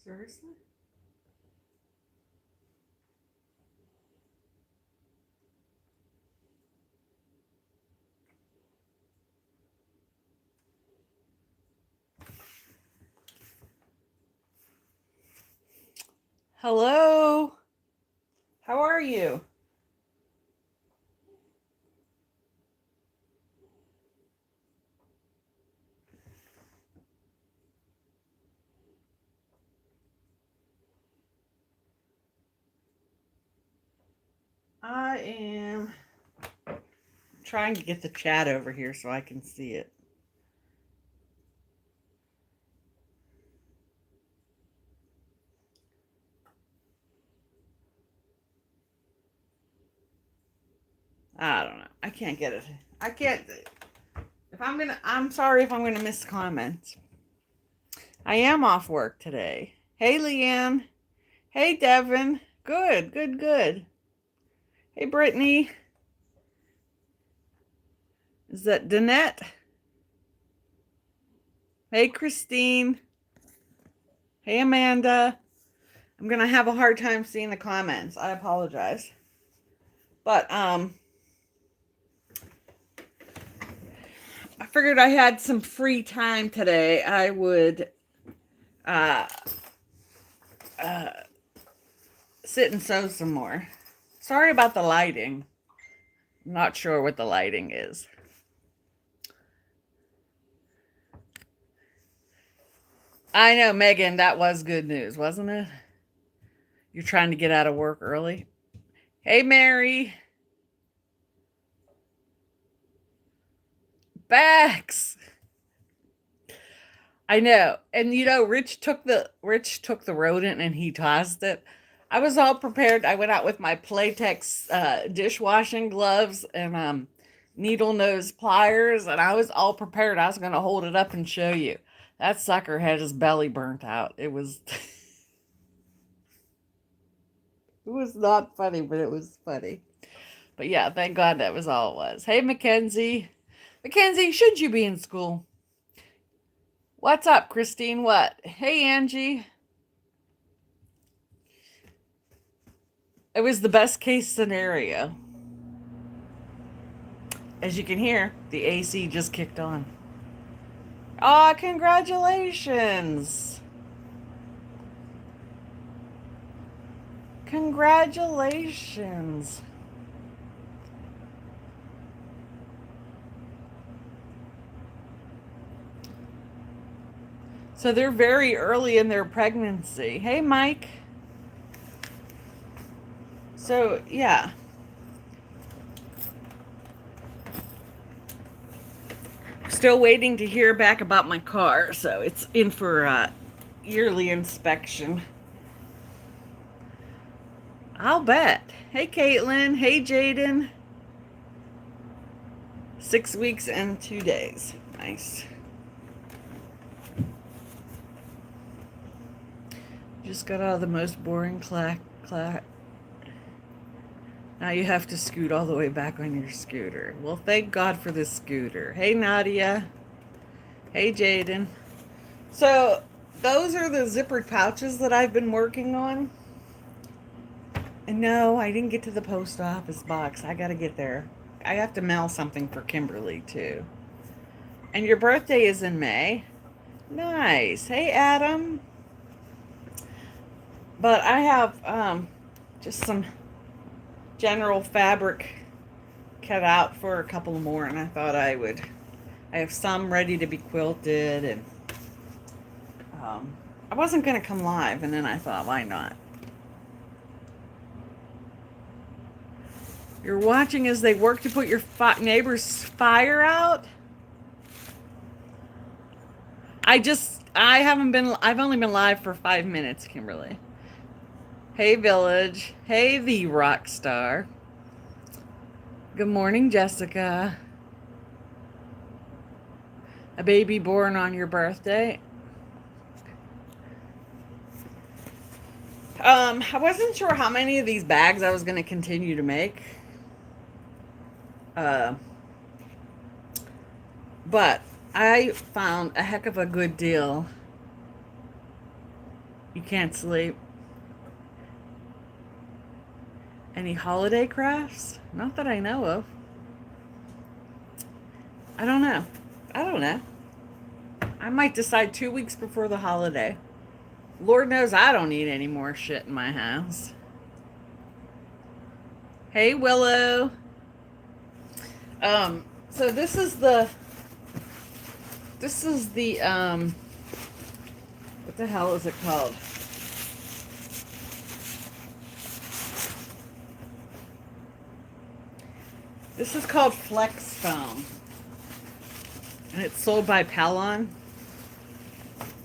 Seriously? Hello. How are you? I am trying to get the chat over here so I can see it. I don't know. I can't get it. I can't. I'm sorry if I'm gonna miss comments. I am off work today. Hey, Leanne. Hey, Devin. Good, good, good. Hey, Brittany. Is that Danette? Hey, Christine. Hey, Amanda. I'm gonna have a hard time seeing the comments. I apologize. But I figured I had some free time today. I would uh, uh, sit and sew some more. Sorry about the lighting. I'm not sure what the lighting is. I know, Megan, that was good news, wasn't it? You're trying to get out of work early. Hey, Mary. Bax. I know. And Rich took the rodent and he tossed it. I was all prepared. I went out with my Playtex dishwashing gloves and needle nose pliers, and I was all prepared. I was going to hold it up and show you. That sucker had his belly burnt out. It was it was not funny, but it was funny. But yeah, thank God that was all it was. Hey, Mackenzie. Mackenzie, should you be in school? What's up, Christine? What? Hey, Angie. It was the best case scenario. As you can hear, the AC just kicked on. Ah, congratulations. Congratulations. So they're very early in their pregnancy. Hey, Mike. So, yeah. Still waiting to hear back about my car. So it's in for yearly inspection. I'll bet. Hey, Caitlin. Hey, Jaden. 6 weeks and 2 days. Nice. Just got out of the most boring clack. Now you have to scoot all the way back on your scooter. Well, thank God for this scooter. Hey, Nadia. Hey, Jaden. So, those are the zippered pouches that I've been working on. And no, I didn't get to the post office box. I gotta get there. I have to mail something for Kimberly, too. And your birthday is in May. Nice. Hey, Adam. But I have just some general fabric cut out for a couple more, and I thought I have some ready to be quilted, and I wasn't going to come live, and then I thought, why not? You're watching as they work to put your neighbor's fire out? I've only been live for 5 minutes, Kimberly. Hey, Village. Hey, the rock star. Good morning, Jessica. A baby born on your birthday? I wasn't sure how many of these bags I was going to continue to make. But I found a heck of a good deal You can't sleep. Any holiday crafts? Not that I know of. I don't know. I don't know. I might decide 2 weeks before the holiday. Lord knows I don't need any more shit in my house. Hey, Willow. So this is the what the hell is it called? This is called Flex Foam. And it's sold by Pellon.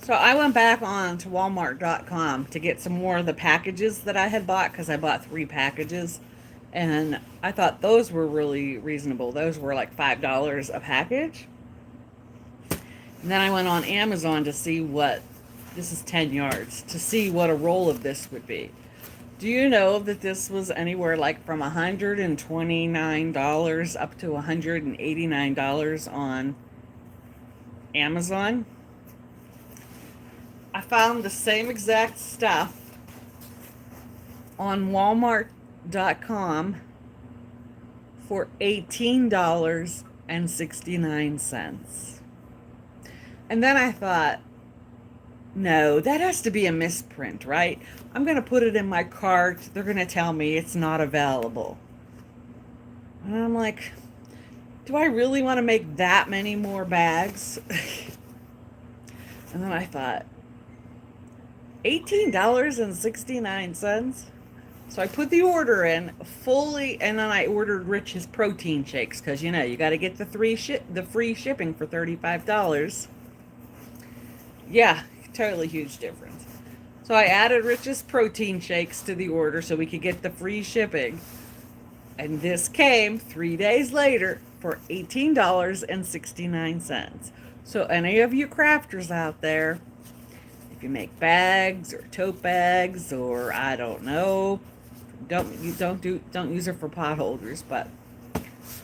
So I went back on to Walmart.com to get some more of the packages that I had bought, because I bought 3 packages. And I thought those were really reasonable. Those were like $5 a package. And then I went on Amazon to see what, this is 10 yards, to see what a roll of this would be. Do you know that this was anywhere like from $129 up to $189 on Amazon? I found the same exact stuff on Walmart.com for $18.69. And then I thought, no, that has to be a misprint, right? I'm going to put it in my cart. They're going to tell me it's not available. And I'm like, do I really want to make that many more bags? And then I thought, $18.69. So I put the order in fully, and then I ordered Rich's protein shakes, because you know you got to get the free shipping for $35. Yeah, totally huge difference. So I added Rich's protein shakes to the order so we could get the free shipping, and this came 3 days later for $18.69. So any of you crafters out there, you make bags or tote bags, or I don't know, don't use it for pot holders, but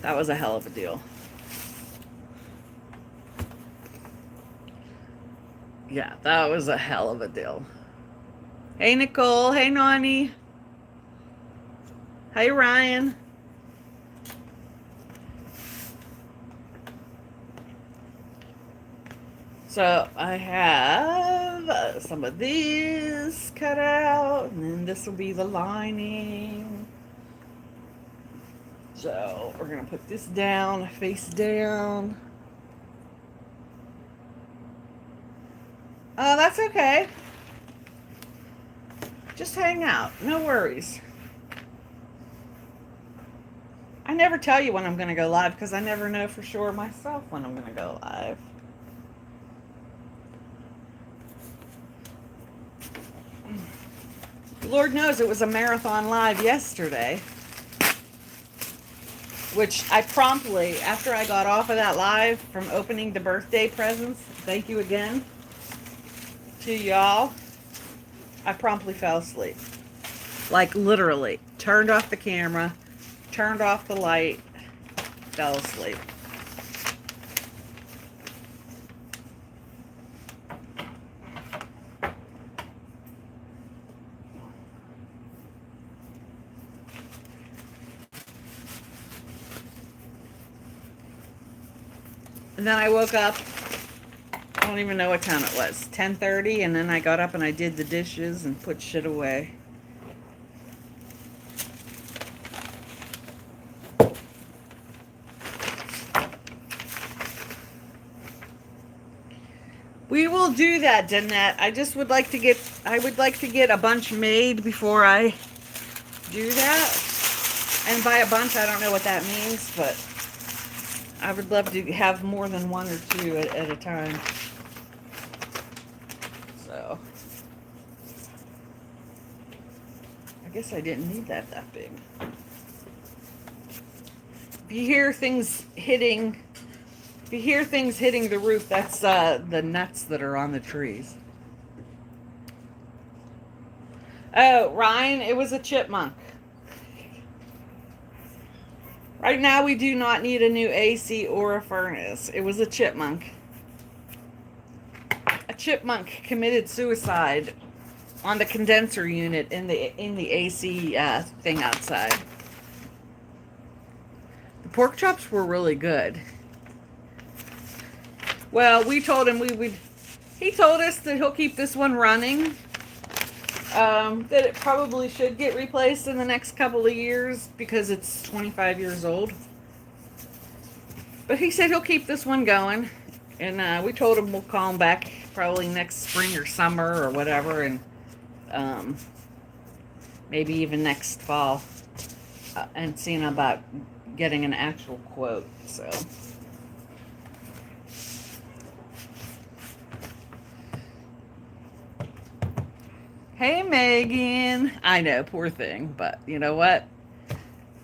that was a hell of a deal. Yeah, that was a hell of a deal. Hey Nicole, hey Nani, hey Ryan. So I have some of these cut out, and then this will be the lining. So we're going to put this down, face down. Oh, that's okay. Just hang out, no worries. I never tell you when I'm going to go live, because I never know for sure myself when I'm going to go live. Lord knows it was a marathon live yesterday, which I promptly, after I got off of that live from opening the birthday presents, thank you again to y'all, I promptly fell asleep. Like literally, turned off the camera, turned off the light, fell asleep. And then I woke up, I don't even know what time it was, 10:30, and then I got up and I did the dishes and put shit away. We will do that, Danette. I just would like to get, a bunch made before I do that. And by a bunch, I don't know what that means, but I would love to have more than 1 or 2 at a time. So, I guess I didn't need that big. If you hear things hitting the roof, that's the nuts that are on the trees. Oh, Ryan, it was a chipmunk. Right now, we do not need a new AC or a furnace. It was a chipmunk. A chipmunk committed suicide on the condenser unit in the AC thing outside. The pork chops were really good. Well, we told him we would. He told us that he'll keep this one running. That it probably should get replaced in the next couple of years because it's 25 years old. But he said he'll keep this one going. And we told him we'll call him back probably next spring or summer or whatever. And maybe even next fall. And seeing about getting an actual quote. So. Hey, Megan. I know, poor thing, but you know what?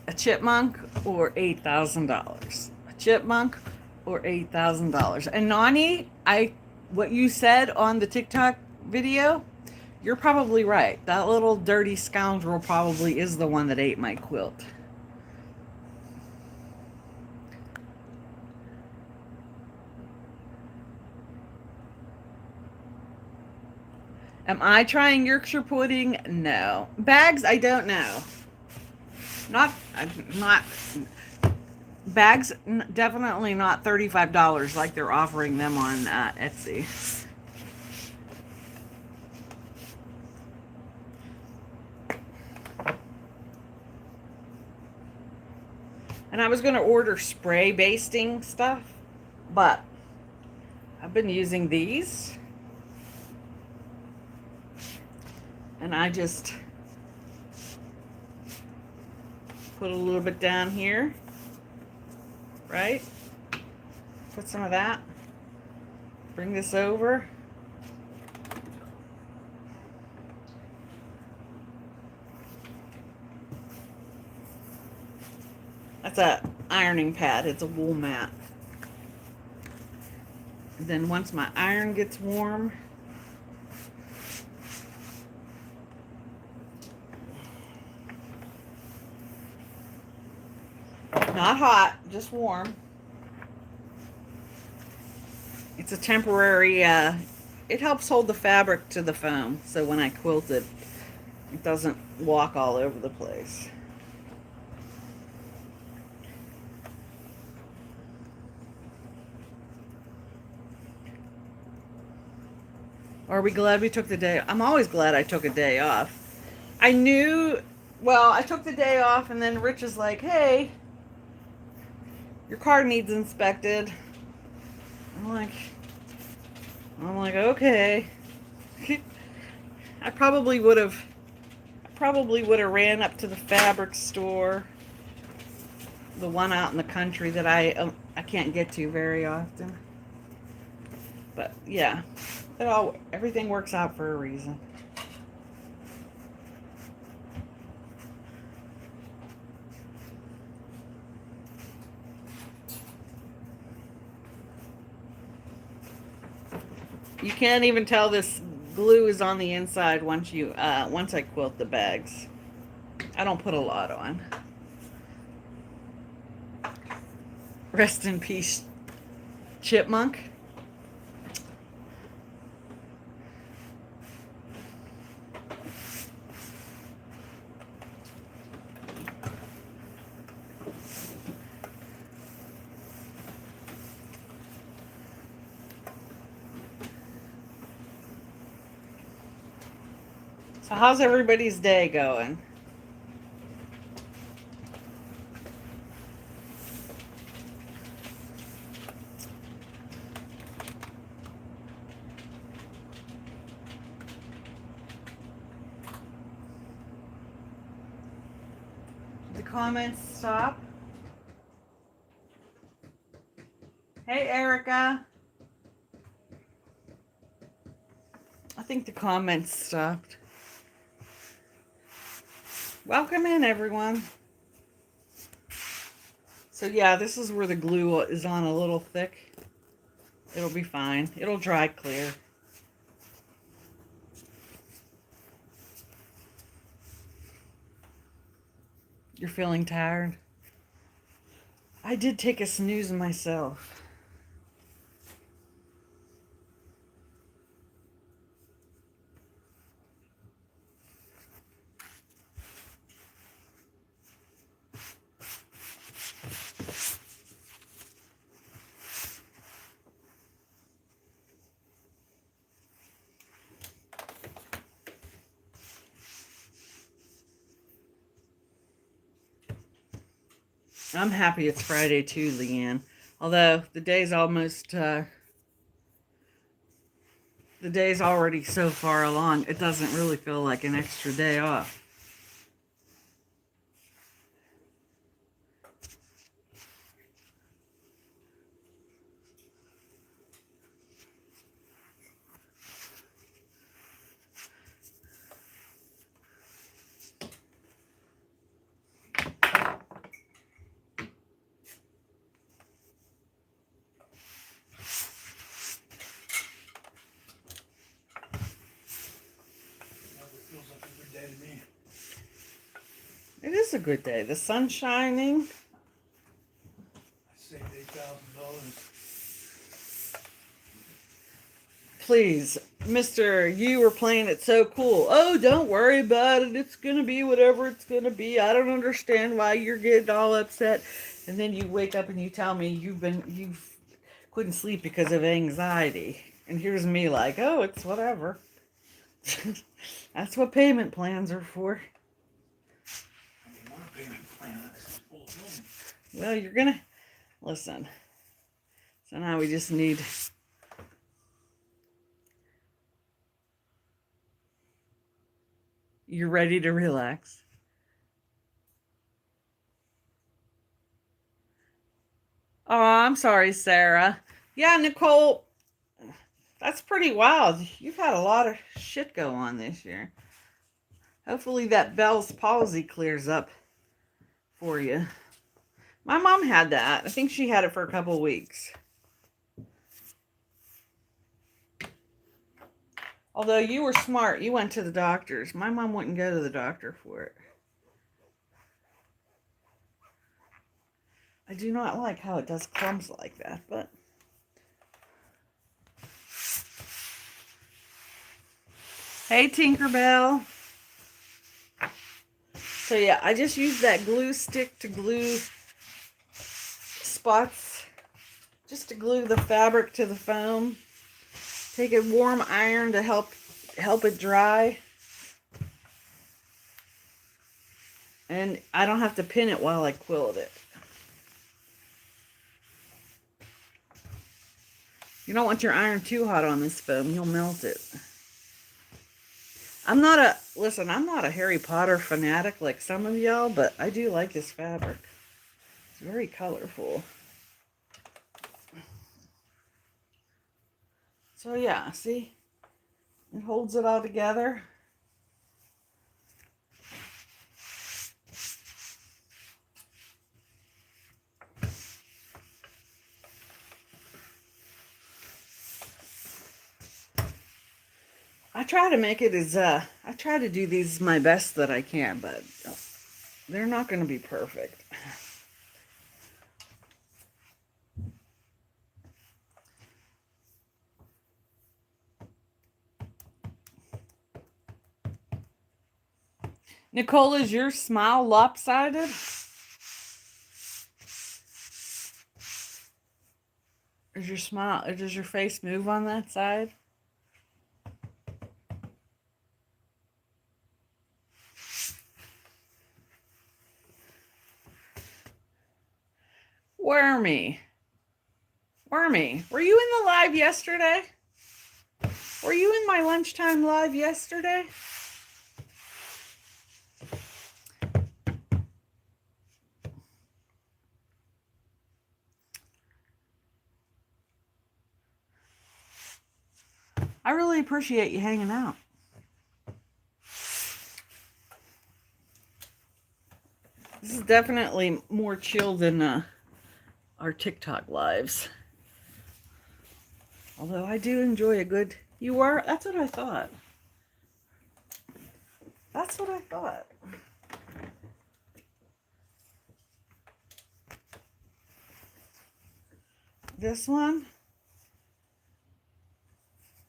A chipmunk or $8,000. A chipmunk or $8,000. And Nani, what you said on the TikTok video, you're probably right. That little dirty scoundrel probably is the one that ate my quilt. Am I trying Yorkshire pudding? No. Bags, I don't know. Not bags, definitely not $35 like they're offering them on Etsy. And I was going to order spray basting stuff, but I've been using these. And I just put a little bit down here, right? Put some of that. Bring this over. That's a ironing pad. It's a wool mat. And then once my iron gets warm, not hot, just warm. It's a temporary, it helps hold the fabric to the foam, so when I quilt it, it doesn't walk all over the place. Are we glad we took the day? I'm always glad I took a day off. I knew, well, I took the day off and then Rich is like, hey, your car needs inspected. I'm like, okay. I probably would have ran up to the fabric store, the one out in the country that I can't get to very often. But yeah, everything works out for a reason. You can't even tell this glue is on the inside once I quilt the bags. I don't put a lot on. Rest in peace, chipmunk. So how's everybody's day going? The comments stop. Hey, Erica. I think the comments stopped. Welcome in, everyone. So yeah, this is where the glue is on a little thick. It'll be fine. It'll dry clear. You're feeling tired? I did take a snooze myself. I'm happy it's Friday too, Leanne. Although the day's already so far along, it doesn't really feel like an extra day off. It is a good day. The sun's shining. I saved $8,000. Please, Mr. You were playing it so cool. Oh, don't worry about it. It's going to be whatever it's going to be. I don't understand why you're getting all upset. And then you wake up and you tell me you couldn't sleep because of anxiety. And here's me like, oh, it's whatever. That's what payment plans are for. Well, you're going to listen. So now we just need... You're ready to relax. Oh, I'm sorry, Sarah. Yeah, Nicole, that's pretty wild. You've had a lot of shit go on this year. Hopefully that Bell's palsy clears up for you. My mom had that. I think she had it for a couple weeks. Although you were smart, you went to the doctors. My mom wouldn't go to the doctor for it. I do not like how it does clumps like that, but... Hey, Tinkerbell. So yeah, I just use that glue stick to glue spots, just to glue the fabric to the foam. Take a warm iron to help it dry. And I don't have to pin it while I quilt it. You don't want your iron too hot on this foam. You'll melt it. I'm not a Harry Potter fanatic like some of y'all, but I do like this fabric. It's very colorful. So yeah, see? It holds it all together. I try to make it as, I try to do these my best that I can, but they're not going to be perfect. Nicole, is your smile lopsided? Does your face move on that side? Wormy, were you in the live yesterday? Were you in my lunchtime live yesterday? I really appreciate you hanging out. This is definitely more chill than our TikTok lives. Although I do enjoy a good... You are? That's what I thought. That's what I thought. This one.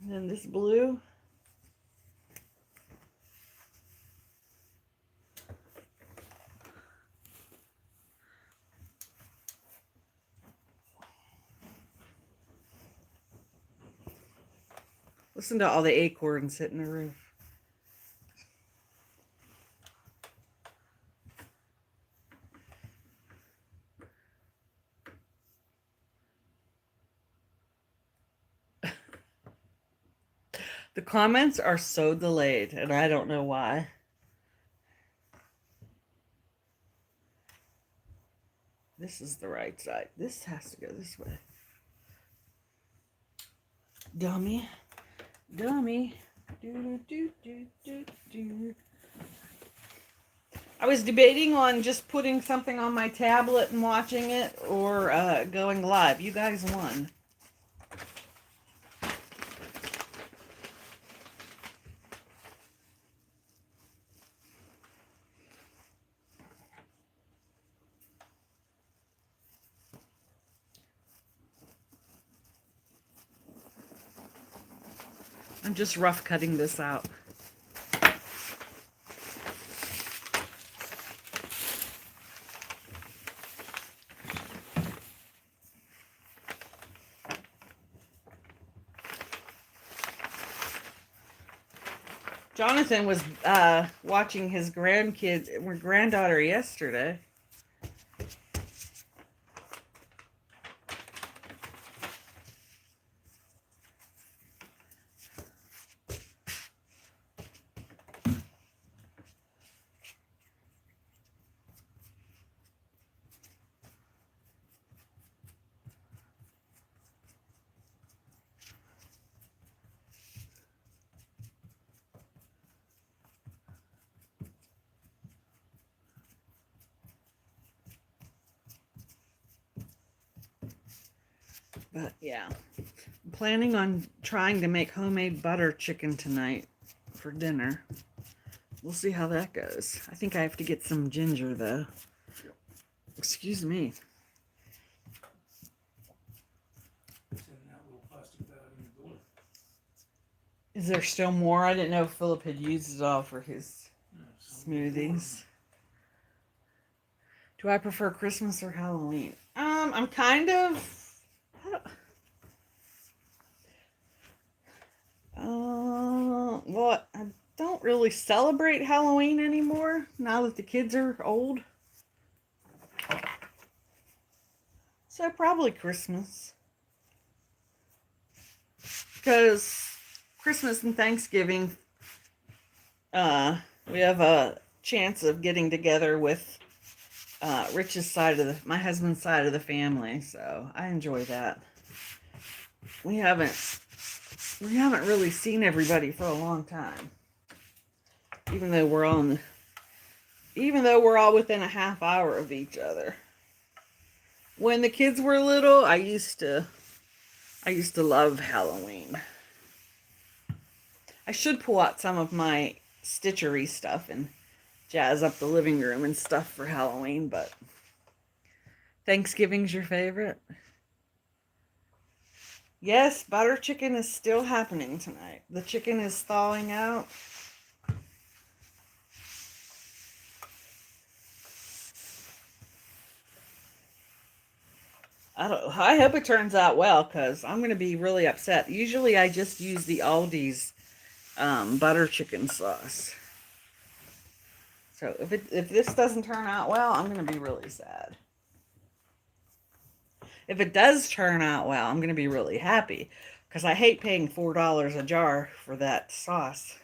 And then this blue. Listen to all the acorns hitting the roof. The comments are so delayed, and I don't know why. This is the right side. This has to go this way. Dummy. Dummy. Do, do, do, do, do. I was debating on just putting something on my tablet and watching it, or going live. You guys won. I'm just rough cutting this out. Jonathan was watching his granddaughter yesterday. But yeah, I'm planning on trying to make homemade butter chicken tonight for dinner. We'll see how that goes. I think I have to get some ginger though. Excuse me. Is there still more? I didn't know if Philip had used it all for his smoothies. Do I prefer Christmas or Halloween? I'm kind of... well, I don't really celebrate Halloween anymore now that the kids are old. So probably Christmas. Because Christmas and Thanksgiving, we have a chance of getting together with Rich's side of my husband's side of the family, so I enjoy that. We haven't really seen everybody for a long time, even though we're all within a half hour of each other. When the kids were little, I used to love Halloween. I should pull out some of my stitchery stuff and jazz up the living room and stuff for Halloween, but Thanksgiving's your favorite? Yes, butter chicken is still happening tonight. The chicken is thawing out. I hope it turns out well, because I'm going to be really upset. Usually I just use the Aldi's butter chicken sauce. So if this doesn't turn out well, I'm going to be really sad. If it does turn out well, I'm going to be really happy, because I hate paying $4 a jar for that sauce.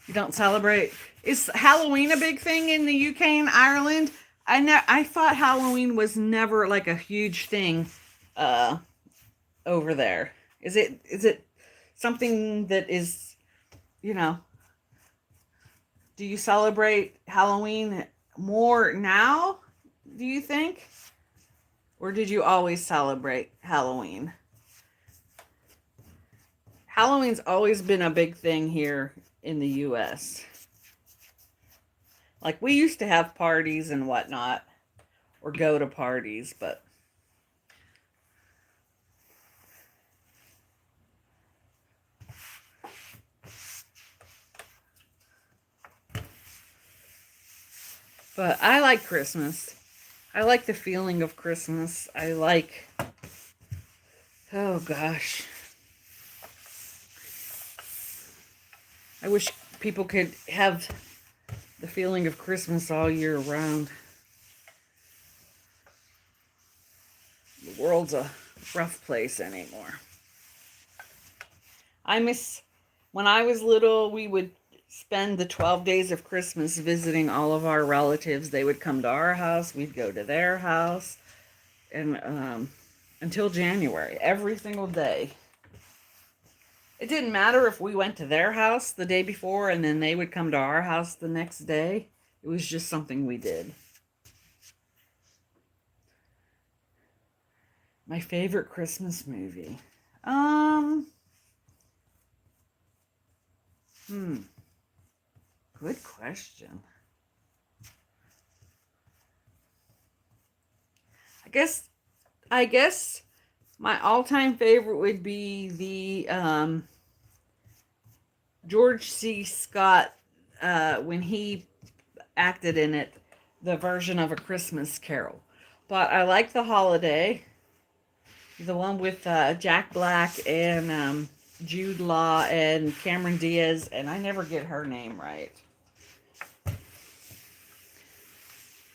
You don't celebrate? Is Halloween a big thing in the UK and Ireland? I thought Halloween was never like a huge thing over there. Is it something that is, do you celebrate Halloween more now, do you think? Or did you always celebrate Halloween? Halloween's always been a big thing here in the US. Like, we used to have parties and whatnot, or go to parties, but I like Christmas. I like the feeling of Christmas. Oh gosh. I wish people could have the feeling of Christmas all year round. The world's a rough place anymore. I miss when I was little, we would spend the 12 days of Christmas visiting all of our relatives. They would come to our house, we'd go to their house, and until January, every single day. It didn't matter if we went to their house the day before and then they would come to our house the next day. It was just something we did. My favorite Christmas movie. Good question. I guess my all-time favorite would be the George C. Scott when he acted in it, the version of A Christmas Carol. But I like The Holiday, the one with Jack Black and Jude Law and Cameron Diaz, and I never get her name right.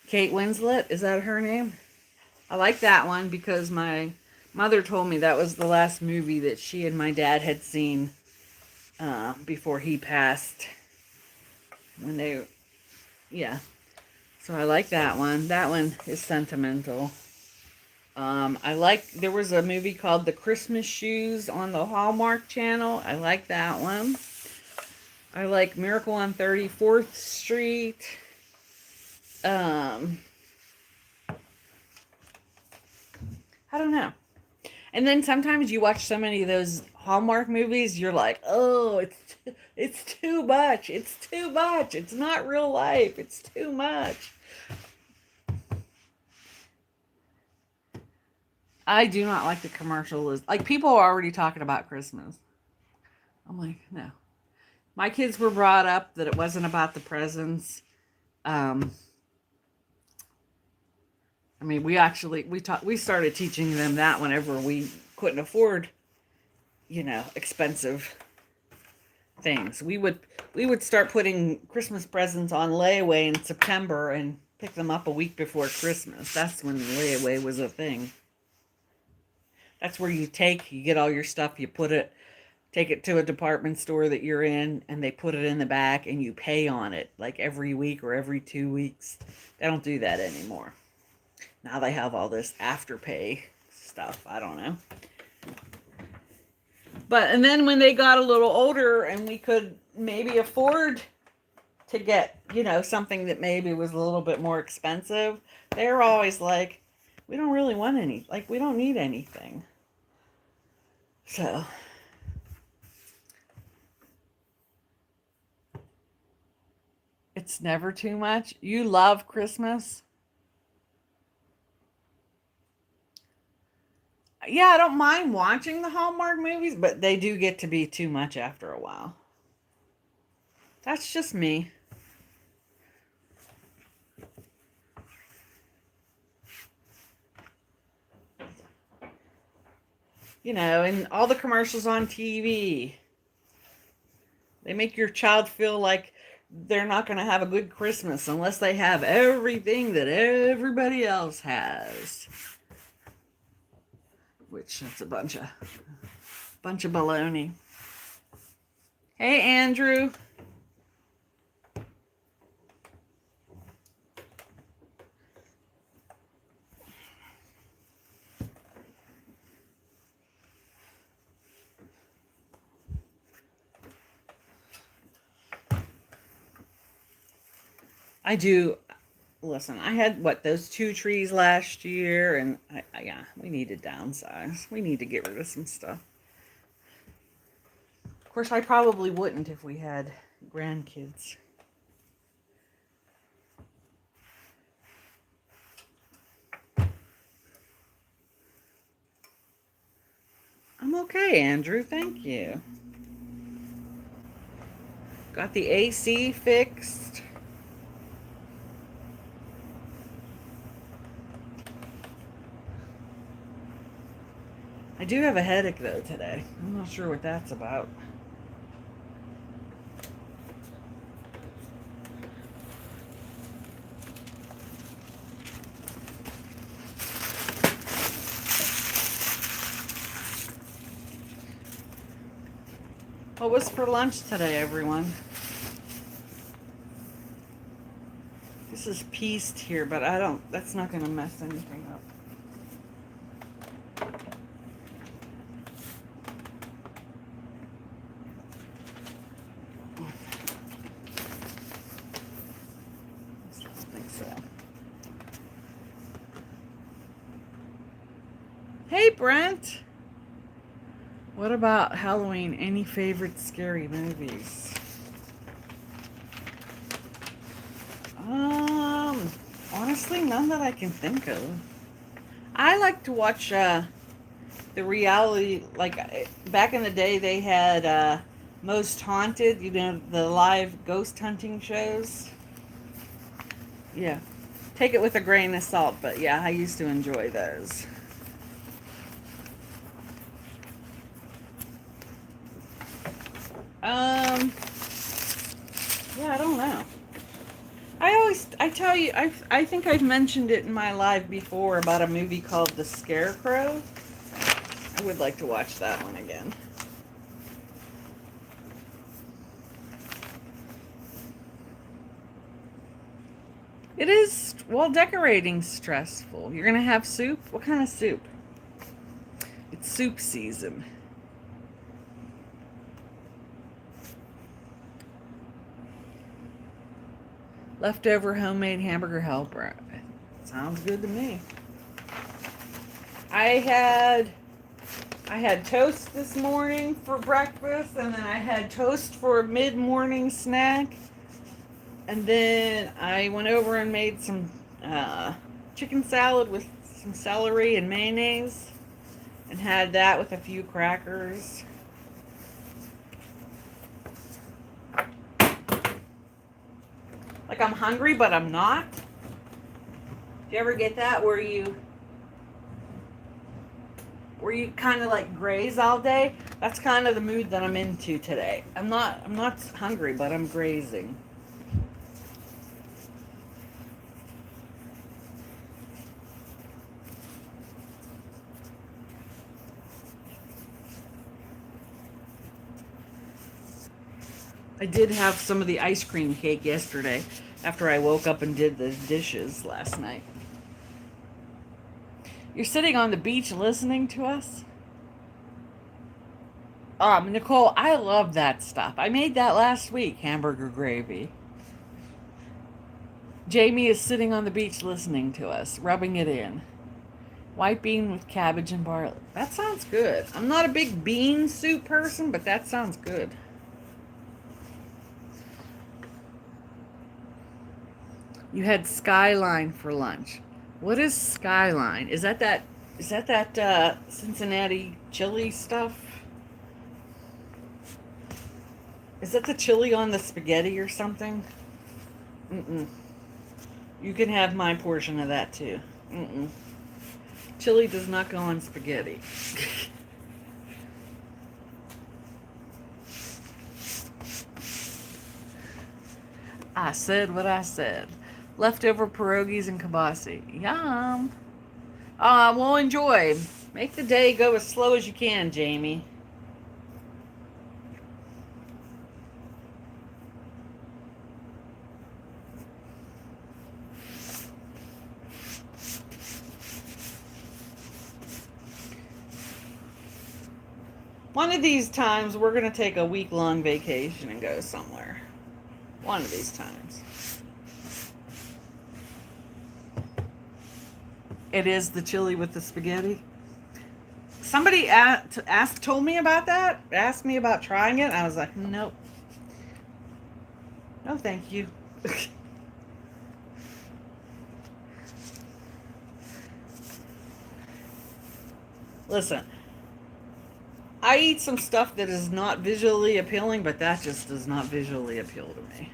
Kate Winslet, is that her name? I like that one because my mother told me that was the last movie that she and my dad had seen before he passed. Yeah. So I like that one. That one is sentimental. There was a movie called The Christmas Shoes on the Hallmark Channel. I like that one. I like Miracle on 34th Street. I don't know. And then sometimes you watch so many of those Hallmark movies, you're like, oh, it's too much. It's too much. It's not real life. It's too much. I do not like the commercials. Like, people are already talking about Christmas. I'm like, no. My kids were brought up that it wasn't about the presents. I mean, we started teaching them that whenever we couldn't afford, expensive things. We would start putting Christmas presents on layaway in September and pick them up a week before Christmas. That's when layaway was a thing. That's where you get all your stuff, take it to a department store that you're in, and they put it in the back and you pay on it like every week or every 2 weeks. They don't do that anymore. Now they have all this afterpay stuff. I don't know. And then when they got a little older and we could maybe afford to get, something that maybe was a little bit more expensive, they're always like, we don't really want we don't need anything. So, it's never too much. You love Christmas? Yeah, I don't mind watching the Hallmark movies, but they do get to be too much after a while. That's just me. And all the commercials on TV, they make your child feel like they're not going to have a good Christmas unless they have everything that everybody else has. Which that's a bunch of baloney. Hey, Andrew. I do. Listen, I had those 2 trees last year, and we need to downsize. We need to get rid of some stuff. Of course, I probably wouldn't if we had grandkids. I'm okay, Andrew. Thank you. Got the AC fixed. I do have a headache, though, today. I'm not sure what that's about. What was for lunch today, everyone? This is pieced here, but that's not going to mess anything up. I don't think so. Hey, Brent. What about Halloween? Any favorite scary movies? Honestly, none that I can think of. I like to watch the reality, like back in the day they had Most Haunted, the live ghost hunting shows. Yeah. Take it with a grain of salt, but yeah, I used to enjoy those. Yeah, I don't know. I tell you, I think I've mentioned it in my live before about a movie called The Scarecrow. I would like to watch that one again. It is, well, decorating's stressful. You're gonna have soup? What kind of soup? It's soup season. Leftover homemade hamburger helper. Sounds good to me. I had toast this morning for breakfast, and then I had toast for a mid-morning snack. And then I went over and made some chicken salad with some celery and mayonnaise, and had that with a few crackers. Like I'm hungry, but I'm not. Do you ever get that where you kind of like graze all day? That's kind of the mood that I'm into today. I'm not hungry, but I'm grazing. I did have some of the ice cream cake yesterday after I woke up and did the dishes last night. You're sitting on the beach listening to us? Nicole, I love that stuff. I made that last week, hamburger gravy. Jamie is sitting on the beach listening to us, rubbing it in. White bean with cabbage and barley. That sounds good. I'm not a big bean soup person, but that sounds good. You had Skyline for lunch. What is Skyline? Is that Cincinnati chili stuff? Is that the chili on the spaghetti or something? Mm-mm. You can have my portion of that too. Mm-mm. Chili does not go on spaghetti. I said what I said. Leftover pierogies and kibasi. Yum. Well, enjoy. Make the day go as slow as you can, Jamie. One of these times, we're going to take a week-long vacation and go somewhere. One of these times. It is the chili with the spaghetti. Somebody told me about that. Asked me about trying it. I was like, nope. No, thank you. Listen, I eat some stuff that is not visually appealing, but that just does not visually appeal to me.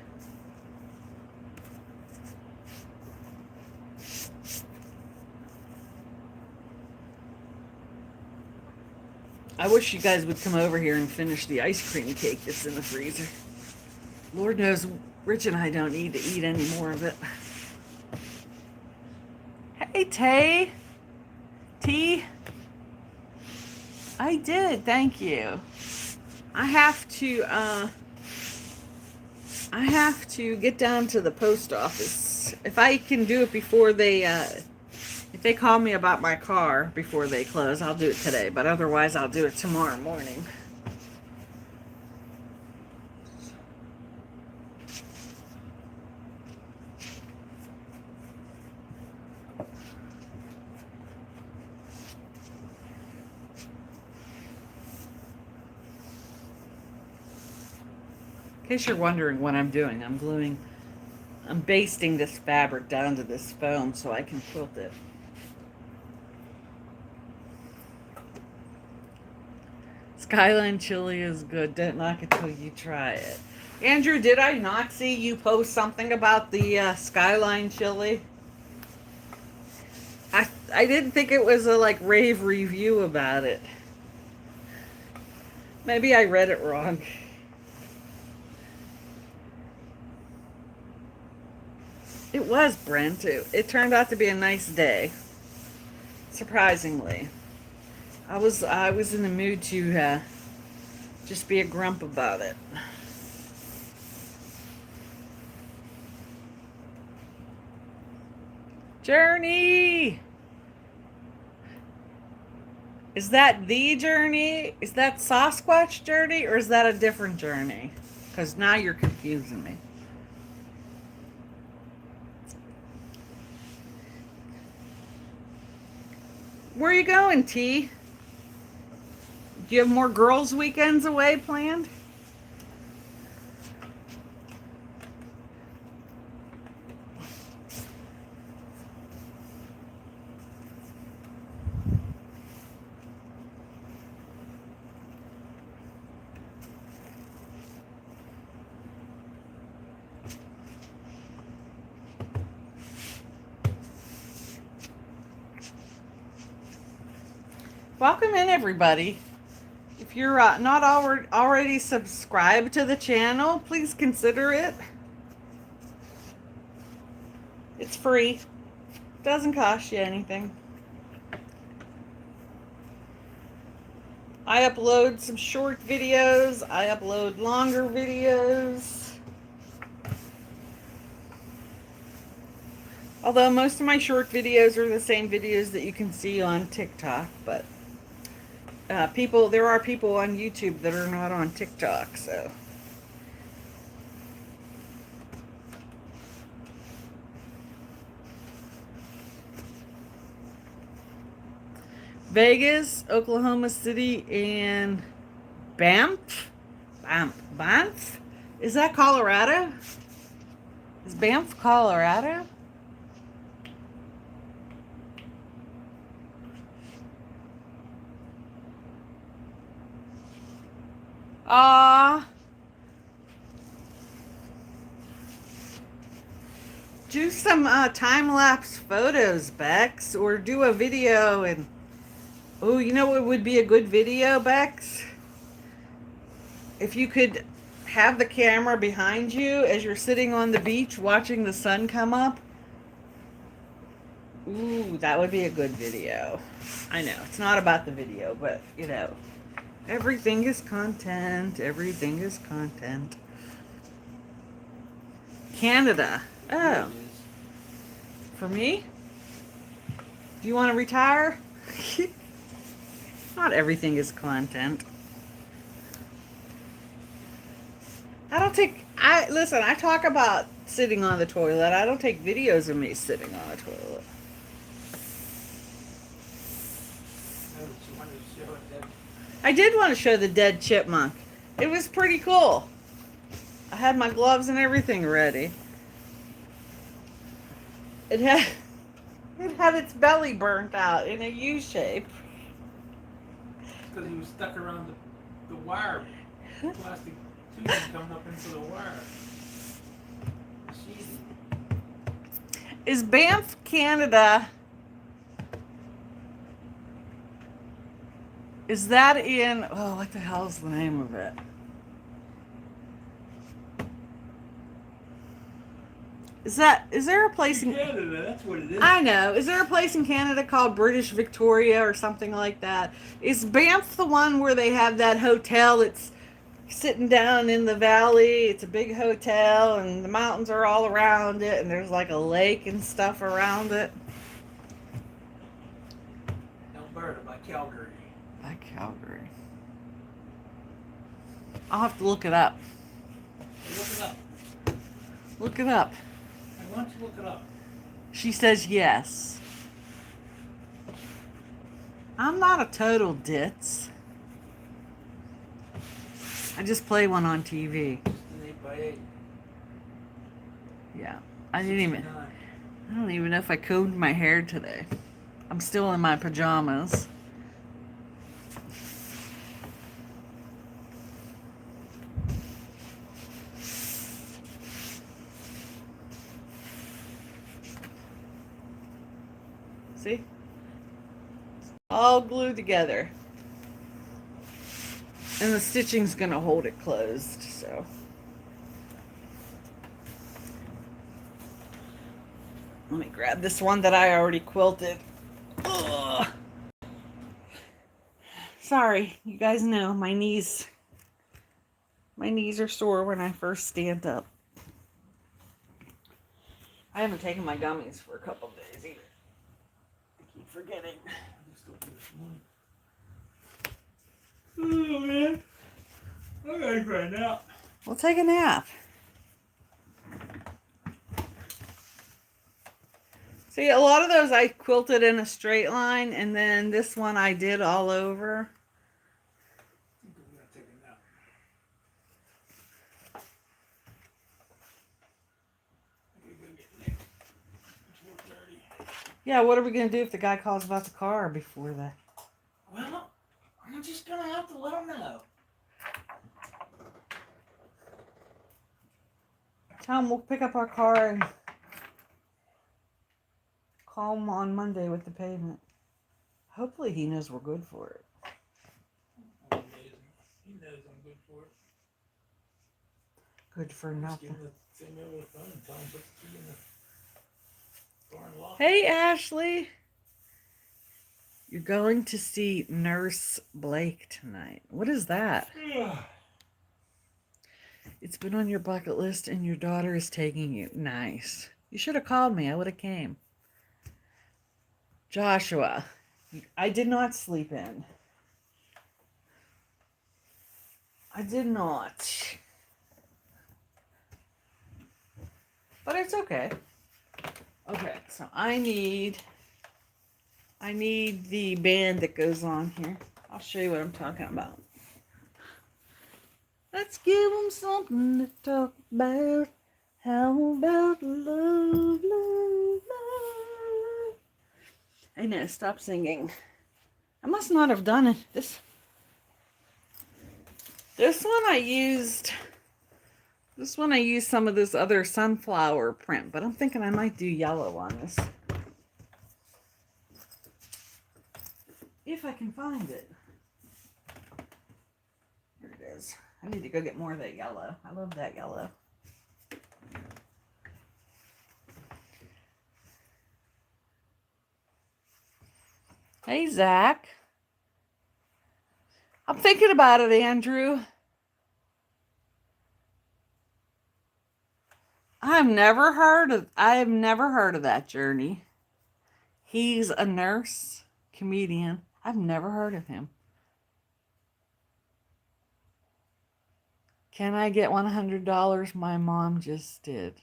I wish you guys would come over here and finish the ice cream cake that's in the freezer. Lord knows Rich and I don't need to eat any more of it. Hey, Tay. T. I did, thank you. I have to get down to the post office. If I can do it before they if they call me about my car before they close, I'll do it today, but otherwise I'll do it tomorrow morning. In case you're wondering what I'm doing, I'm basting this fabric down to this foam so I can quilt it. Skyline chili is good. Don't knock it till you try it. Andrew, did I not see you post something about the Skyline chili? I didn't think it was a like rave review about it. Maybe I read it wrong. It was, Brent. It turned out to be a nice day. Surprisingly. I was in the mood to just be a grump about it. Journey! Is that the Journey? Is that Sasquatch Journey, or is that a different Journey? Because now you're confusing me. Where are you going, T? Do you have more girls' weekends away planned? Welcome in, everybody. If you're not already subscribed to the channel, please consider it. It's free. Doesn't cost you anything. I upload some short videos. I upload longer videos. Although most of my short videos are the same videos that you can see on TikTok, but there are people on YouTube that are not on TikTok, so. Vegas, Oklahoma City, and Banff? Banff? Is that Colorado? Is Banff Colorado? Do some time-lapse photos, Bex, or do a video and... Oh, you know what would be a good video, Bex? If you could have the camera behind you as you're sitting on the beach watching the sun come up. Ooh, that would be a good video. I know, it's not about the video, but, you know, everything is content. Everything is content. Canada. Oh. For me? Do you want to retire? Not everything is content. Listen, I talk about sitting on the toilet. I don't take videos of me sitting on the toilet. I did want to show the dead chipmunk. It was pretty cool. I had my gloves and everything ready. It had its belly burnt out in a U shape. Because he was stuck around the wire, plastic tubing coming up into the wire. Cheesy. Is Banff, Canada? Is that in? Oh, what the hell is the name of it? Is there a place in Canada? That's what it is. I know. Is there a place in Canada called British Victoria or something like that? Is Banff the one where they have that hotel? It's sitting down in the valley. It's a big hotel, and the mountains are all around it, and there's like a lake and stuff around it. Alberta by Calgary. By Calgary. I'll have to look it up. Look it up. Look it up. Why don't you look it up? She says yes. I'm not a total ditz. I just play one on TV. Just an 8x8. Yeah. I don't even know if I combed my hair today. I'm still in my pajamas. See? All glued together. And the stitching's gonna hold it closed, so. Let me grab this one that I already quilted. Ugh. Sorry, you guys know my knees are sore when I first stand up. I haven't taken my gummies for a couple of days either. I keep forgetting. Oh man, I gotta cry now. We'll take a nap. See, a lot of those I quilted in a straight line, and then this one I did all over. I think I'm gonna take a nap. I gotta go get Nick. It's 4:30. Yeah, what are we going to do if the guy calls about the car before that? Well, I'm just gonna have to let him know. Tell him we'll pick up our car and call him on Monday with the payment. Hopefully he knows we're good for it. He knows I'm good for it. Good for Just nothing. give him the thing over the phone and tell him put the key in the barn lock. Hey, Ashley. You're going to see Nurse Blake tonight. What is that? It's been on your bucket list and your daughter is taking you. Nice. You should have called me. I would have came. Joshua, I did not sleep in. I did not. But it's okay. Okay, so I need the band that goes on here. I'll show you what I'm talking about. Let's give them something to talk about. How about love, love, love? I know, stop singing. I must not have done it. This one I used some of this other sunflower print, but I'm thinking I might do yellow on this. If I can find it. Here it is. I need to go get more of that yellow. I love that yellow. Hey, Zach. I'm thinking about it, Andrew. I have never heard of that journey. He's a nurse, comedian. I've never heard of him. Can I get $100? My mom just did.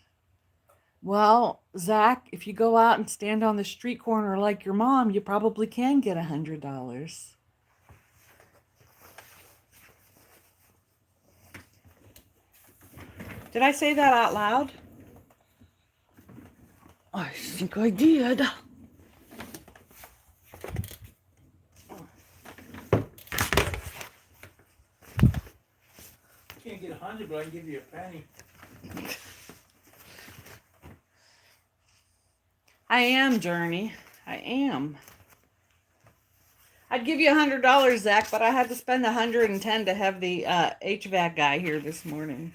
Well, Zach, if you go out and stand on the street corner like your mom, you probably can get $100. Did I say that out loud? I think I did. Can't get 100, but I can give you a penny. I am, Journey. I am. I'd give you $100, Zach, but I had to spend $110 to have the HVAC guy here this morning.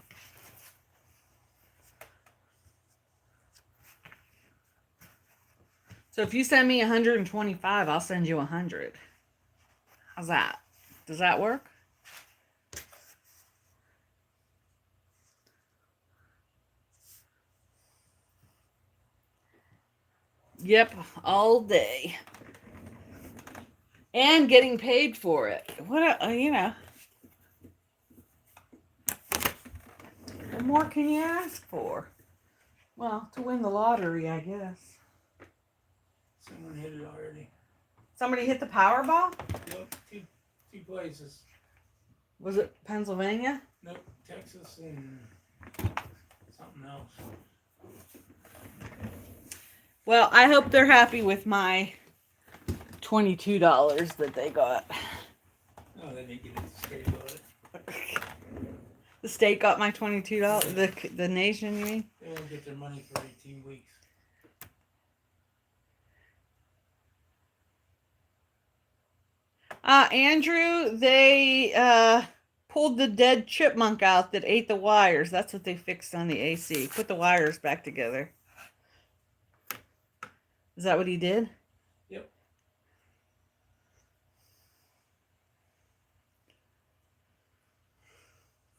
So if you send me 125, I'll send you 100. How's that? Does that work? Yep, all day. And getting paid for it. What what more can you ask for? Well, to win the lottery, I guess. Someone hit it already. Somebody hit the Powerball? Yep, two places. Was it Pennsylvania? Nope, Texas and something else. Well, I hope they're happy with my $22 that they got. No, they didn't get it. The state got it. The state got my $22. The nation, you mean? They won't get their money for 18 weeks. Andrew, they pulled the dead chipmunk out that ate the wires. That's what they fixed on the AC. Put the wires back together. Is that what he did? Yep.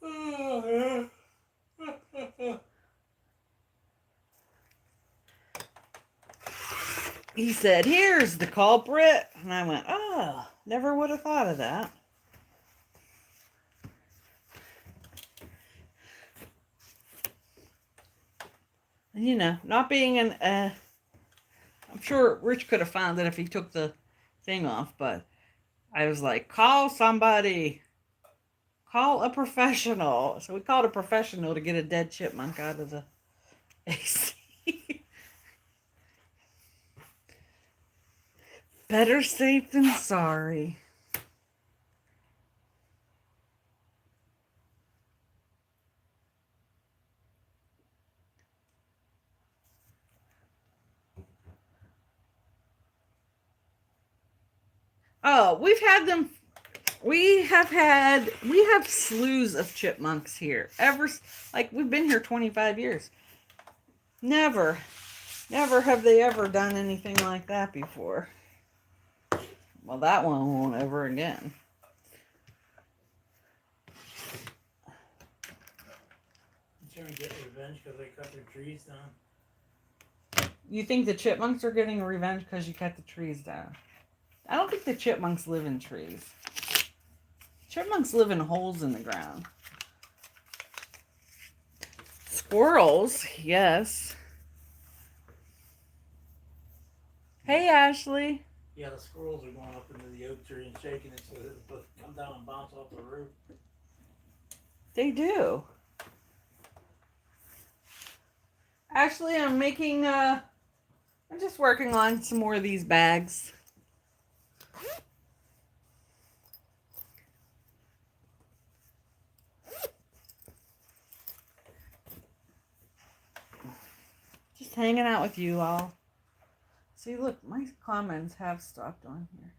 Oh, yeah. He said, "Here's the culprit." And I went, "Oh, never would have thought of that." You know, not being I'm sure Rich could have found it if he took the thing off, but I was like, call somebody. Call a professional. So we called a professional to get a dead chipmunk out of the AC. Better safe than sorry. Oh, we've had them. We have slews of chipmunks here. We've been here 25 years. Never have they ever done anything like that before. Well, that one won't ever again. You trying to get revenge because they cut their trees down? You think the chipmunks are getting revenge because you cut the trees down? I don't think the chipmunks live in trees. Chipmunks live in holes in the ground. Squirrels, yes. Hey, Ashley. Yeah, the squirrels are going up into the oak tree and shaking it so that it'll come down and bounce off the roof. They do. Actually, I'm just working on some more of these bags. Just hanging out with you all. See, look, my comments have stopped on here.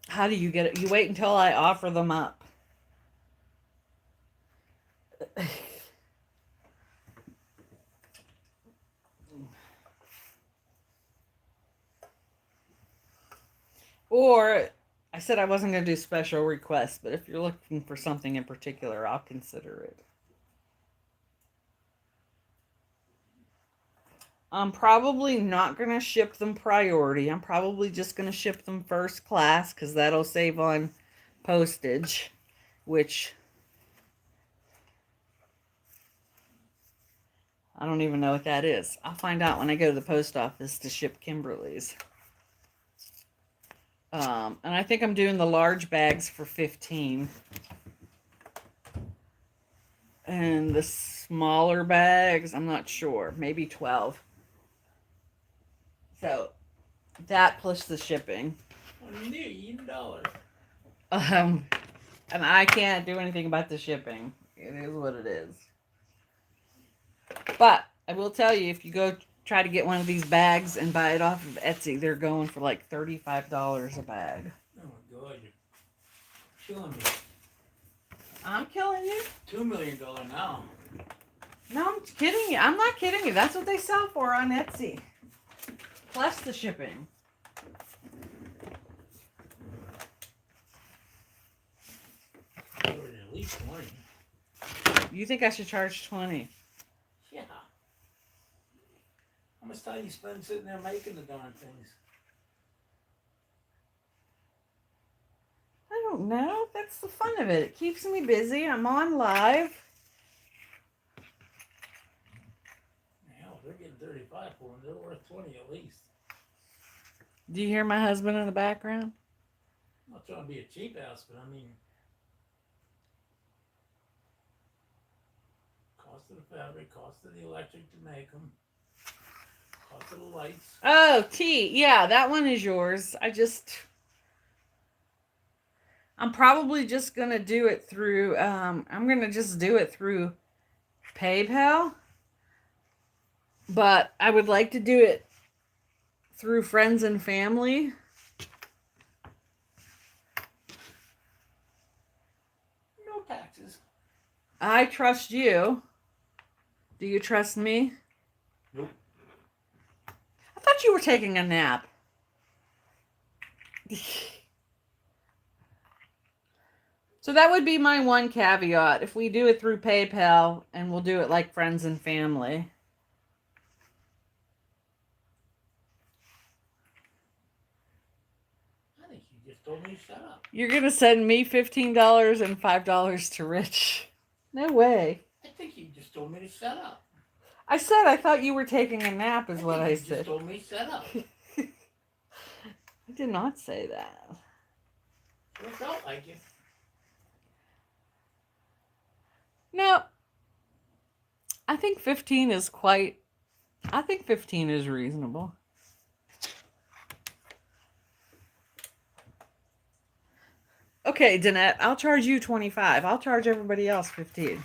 How do you get it? You wait until I offer them up. Or I said I wasn't going to do special requests, but if you're looking for something in particular, I'll consider it. I'm probably not going to ship them priority. I'm probably just going to ship them first class because that'll save on postage, which I don't even know what that is. I'll find out when I go to the post office to ship Kimberly's. And I think I'm doing the large bags for $15. And the smaller bags, I'm not sure. Maybe $12. So, that plus the shipping. $1 million. And I can't do anything about the shipping. It is what it is. But, I will tell you, if you go try to get one of these bags and buy it off of Etsy, they're going for like $35 a bag. Oh my God, you're killing me. I'm killing you? $2 million now. No, I'm kidding you. I'm not kidding you. That's what they sell for on Etsy. Plus the shipping. You think I should charge 20? Yeah. How much time you spend sitting there making the darn things? I don't know. That's the fun of it. It keeps me busy. I'm on live. Hell, they're getting 35 for them. They're worth 20 at least. Do you hear my husband in the background? I'm not trying to be a cheap ass, but I mean, cost of the fabric, cost of the electric to make them, cost of the lights. Oh, T. Yeah, that one is yours. I'm probably just going to do it through, I'm going to just do it through PayPal. But I would like to do it through friends and family. No taxes. I trust you. Do you trust me? Nope. I thought you were taking a nap. So that would be my one caveat. If we do it through PayPal and we'll do it like friends and family. I think you just told me to shut up. You're going to send me $15 and $5 to Rich. No way. I think you just told me to shut up. I said I thought you were taking a nap is what I You said. just told me to shut up. I did not say that. It felt like it. No. I think 15 is I think 15 is reasonable. Okay, Danette, I'll charge you 25. I'll charge everybody else 15.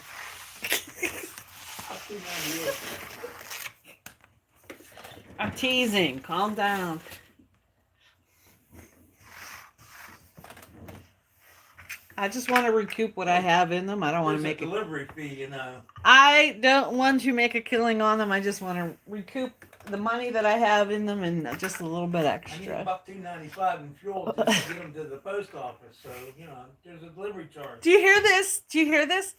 I'm teasing. Calm down. I just want to recoup what I have in them. I don't want to make a delivery fee, you know. I don't want to make a killing on them. I just want to recoup the money that I have in them and just a little bit extra. I need $1.295 in fuel just to get them to the post office. So, you know, there's a delivery charge. Do you hear this? Do you hear this?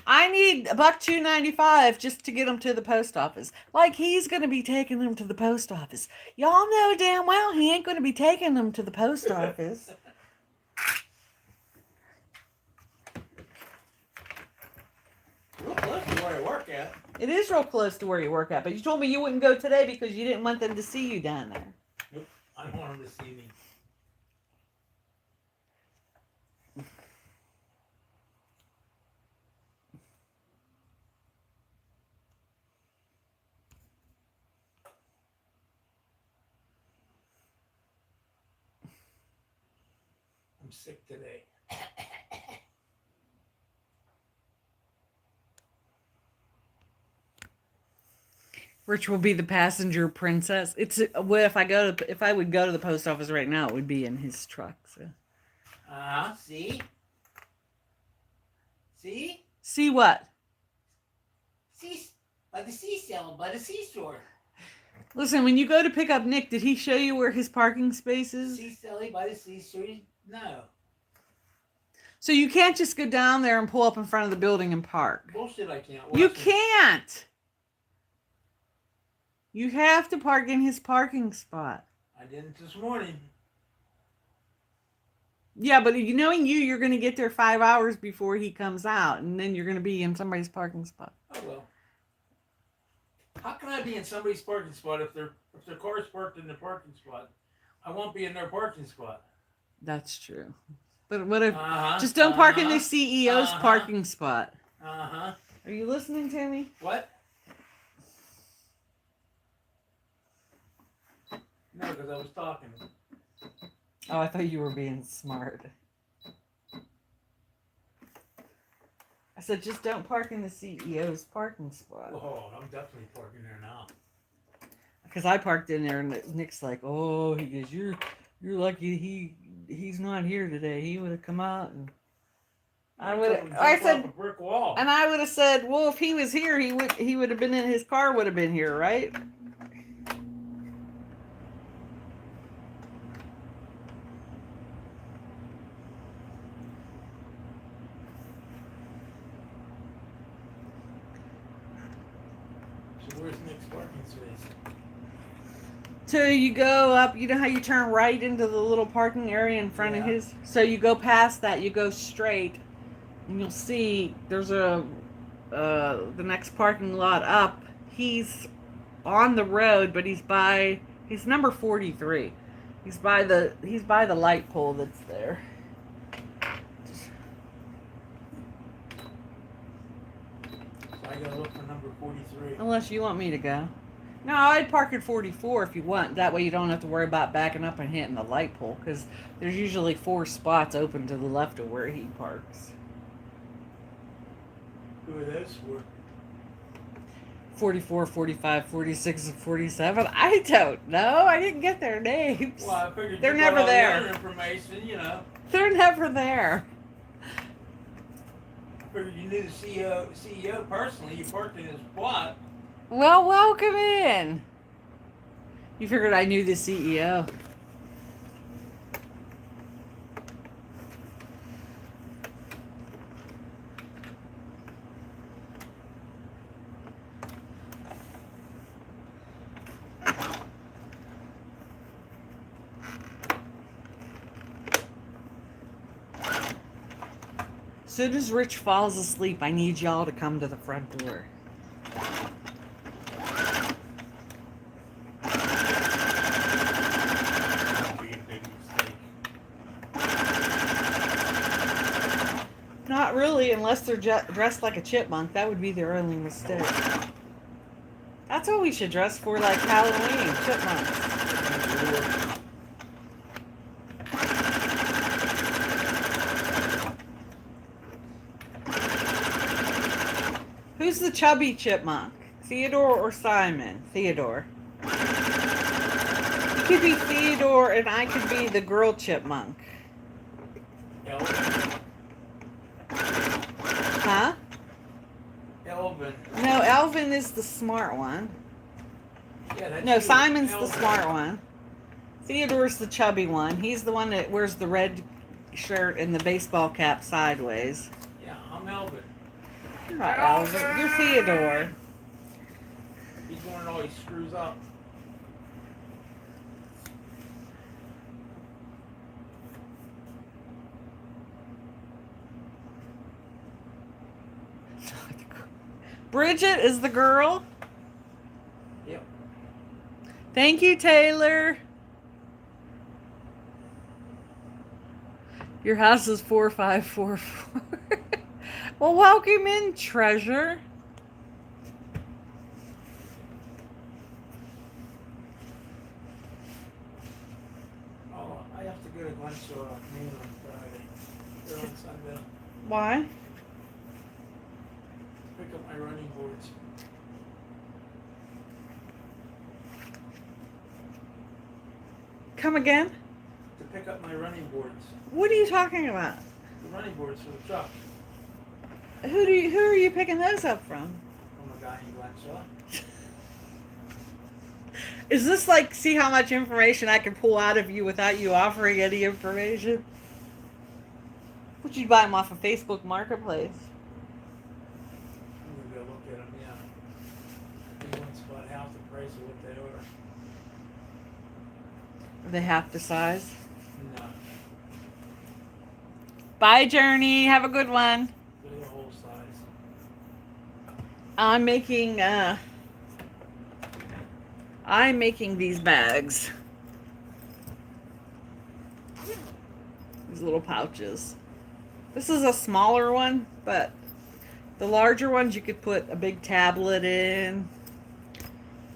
I need $1.295 just to get them to the post office. Like he's going to be taking them to the post office. Y'all know damn well he ain't going to be taking them to the post office. Real close to where I work at. It is real close to where you work at, but you told me you wouldn't go today because you didn't want them to see you down there. Nope, I don't want them to see me. I'm sick today. Rich will be the passenger princess. It's well, if I would go to the post office right now, it would be in his truck. So. See? See? See what? See, by the seashell, by the seashore. Listen, when you go to pick up Nick, did he show you where his parking space is? Seashell, by the seashore. No. So you can't just go down there and pull up in front of the building and park. Bullshit, I can't. You can't. You have to park in his parking spot. I didn't this morning. Yeah, but knowing you're going to get there 5 hours before he comes out, and then you're going to be in somebody's parking spot. Oh well. How can I be in somebody's parking spot if their car's parked in the parking spot? I won't be in their parking spot. That's true. But what if just don't park in the CEO's parking spot? Are you listening to me? What? No, because I was talking. Oh, I thought you were being smart. I said, just don't park in the CEO's parking spot. Oh, I'm definitely parking there now. Because I parked in there, and Nick's like, "Oh," he goes, "You're lucky he's not here today. He would have come out." And I said, a brick wall. And I would have said, "Well, if he was here, he would have been in his car. Would have been here, right?" next parking space. So you go up, you know how you turn right into the little parking area in front of Yeah. his? So you go past that, you go straight, and you'll see there's the next parking lot up. He's on the road, but he's number 43. He's by the light pole that's there. So I gotta look for number 43. Unless you want me to go. No, I'd park at 44 if you want. That way you don't have to worry about backing up and hitting the light pole, because there's usually 4 spots open to the left of where he parks. Who are those for? 44, 45, 46, and 47. I don't know. I didn't get their names. Well, I figured They're you got never all there. the other information, you know. They're never there. I figured you knew the CEO personally. You parked in his spot. Well, welcome in. You figured I knew the CEO. As soon as Rich falls asleep, I need y'all to come to the front door. That'd be a big mistake. Not really, unless they're dressed like a chipmunk. That would be their only mistake. That's what we should dress for, like Halloween, chipmunks. Who's the chubby chipmunk? Theodore or Simon? Theodore. You could be Theodore and I could be the girl chipmunk. Elvin. Huh? Elvin. No, Elvin is the smart one. Yeah, that's No, you. Simon's the Elvin. smart one. Theodore's the chubby one. He's the one that wears the red shirt and the baseball cap sideways. Yeah, I'm Elvin. You're not Elvin. You're Theodore. He's the one that always screws up. Bridget is the girl. Yep. Thank you, Taylor. Your house is 4544. Well, welcome in, treasure. Oh, I have to go to Glenshaw Main on Friday. Or on Sunday. Why? Pick up my running boards. Come again? To pick up my running boards. What are you talking about? The running boards for the truck. Who are you picking those up from? From a guy in Glenshaw. Is this like, see how much information I can pull out of you without you offering any information? Would you buy them off of Facebook Marketplace? I'm gonna go look at them, yeah. They want about half the price of what they order. Are they half the size? No, Bye, Journey. Have a good one. they're the whole size. I'm making these bags. These little pouches. This is a smaller one, but the larger ones you could put a big tablet in.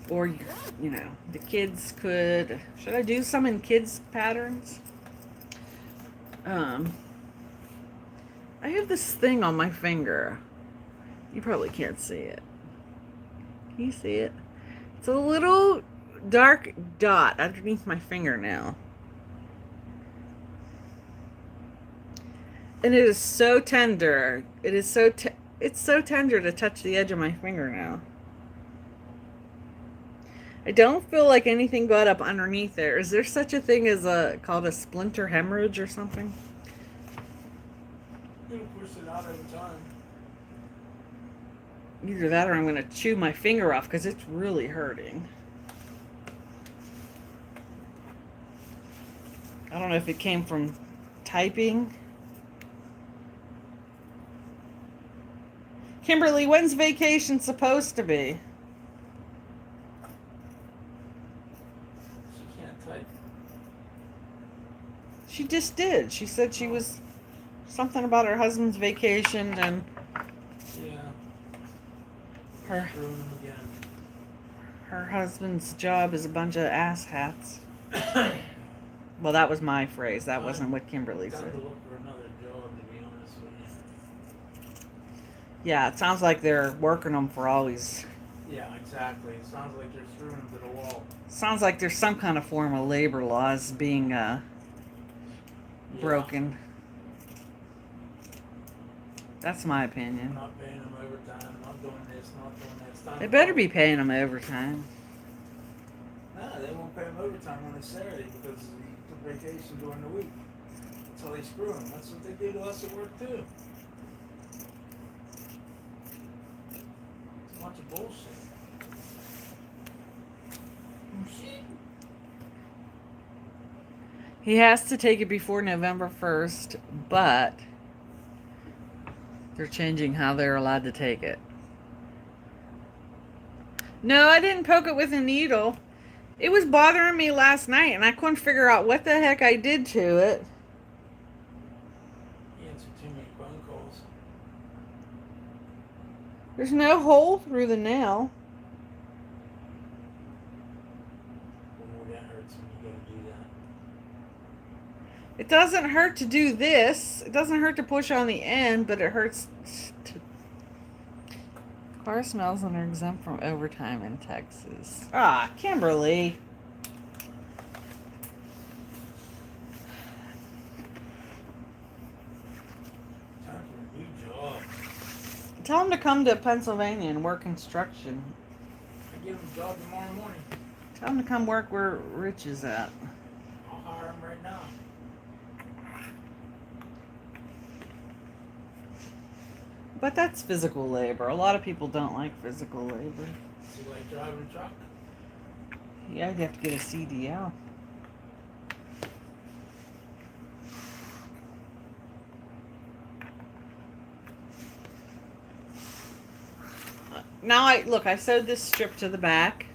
Or, you know, the kids could... Should I do some in kids' patterns? I have this thing on my finger. You probably can't see it. Can you see it? It's a little dark dot underneath my fingernail. And it is so tender. It is so it's so tender to touch the edge of my fingernail. I don't feel like anything got up underneath there. Is there such a thing as called a splinter hemorrhage or something? You're gonna push it out over time. Either that or I'm going to chew my finger off because it's really hurting. I don't know if it came from typing. Kimberly, when's vacation supposed to be? She can't type. She just did. She said she was something about her husband's vacation and Yeah. her Screwing them again. her husband's job is a bunch of ass hats. Well, that was my phrase. That wasn't what Kimberly Time said. to look for another job, to be honest with you. Yeah, it sounds like they're working them for always. Yeah, exactly. It sounds like they're screwing them to the wall. Sounds like there's some kind of form of labor laws being broken. That's my opinion. Not paying them overtime, not doing this, not doing that. It's time They to better go. be paying them overtime. No, they won't pay them overtime on a Saturday because he took vacation during the week. That's how they screw them. That's what they do to us at work too. It's a bunch of bullshit. He has to take it before November 1st, but they're changing how they're allowed to take it. No, I didn't poke it with a needle. It was bothering me last night, and I couldn't figure out what the heck I did to it. He answered too many phone calls. There's no hole through the nail. Well, that hurts when you gotta do that. It doesn't hurt to do this. It doesn't hurt to push on the end, but it hurts to... Car smells and are exempt from overtime in Texas. Ah, Kimberly. Time for a new job. Tell him to come to Pennsylvania and work construction. I give him a job tomorrow morning. Tell him to come work where Rich is at. I'll hire him right now. But that's physical labor. A lot of people don't like physical labor. Does he like driving a truck? Yeah, you have to get a CDL. Now I sewed this strip to the back.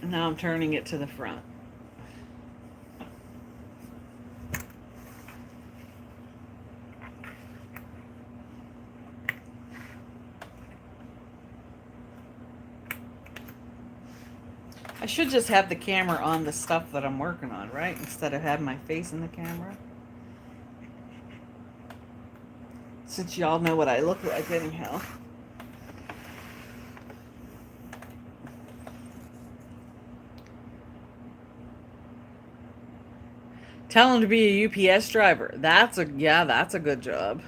And now I'm turning it to the front. I should just have the camera on the stuff that I'm working on, right? Instead of having my face in the camera. Since y'all know what I look like anyhow. Tell him to be a UPS driver. That's a good job.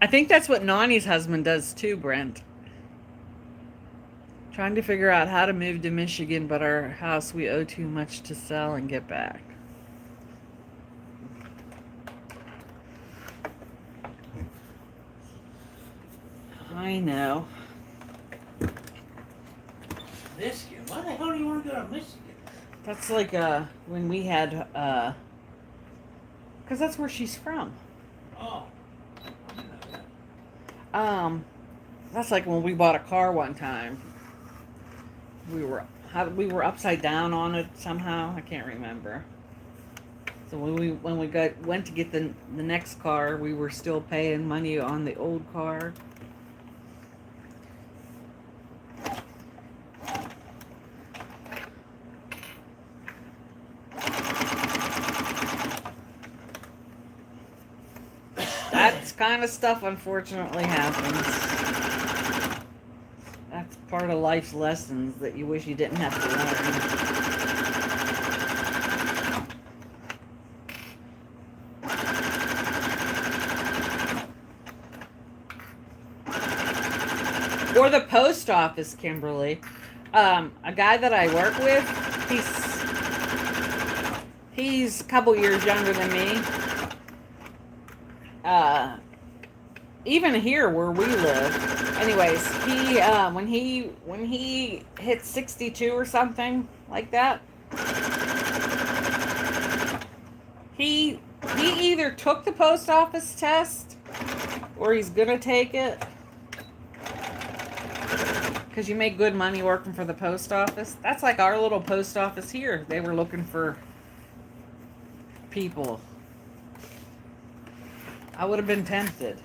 I think that's what Nani's husband does too, Brent. Trying to figure out how to move to Michigan, but our house we owe too much to sell and get back. I know. Michigan? Why the hell do you want to go to Michigan? That's like when we had because that's where she's from. Oh. I didn't know that. That's like when we bought a car one time. We were upside down on it somehow. I can't remember. So when we went to get the next car, we were still paying money on the old car. That kind of stuff unfortunately happens. That's part of life's lessons that you wish you didn't have to learn. Or the post office, Kimberly. A guy that I work with, he's a couple years younger than me. even here where we live. Anyways, he when he hit 62 or something like that, he either took the post office test or he's gonna take it. Because you make good money working for the post office. That's like our little post office here. They were looking for people. I would have been tempted.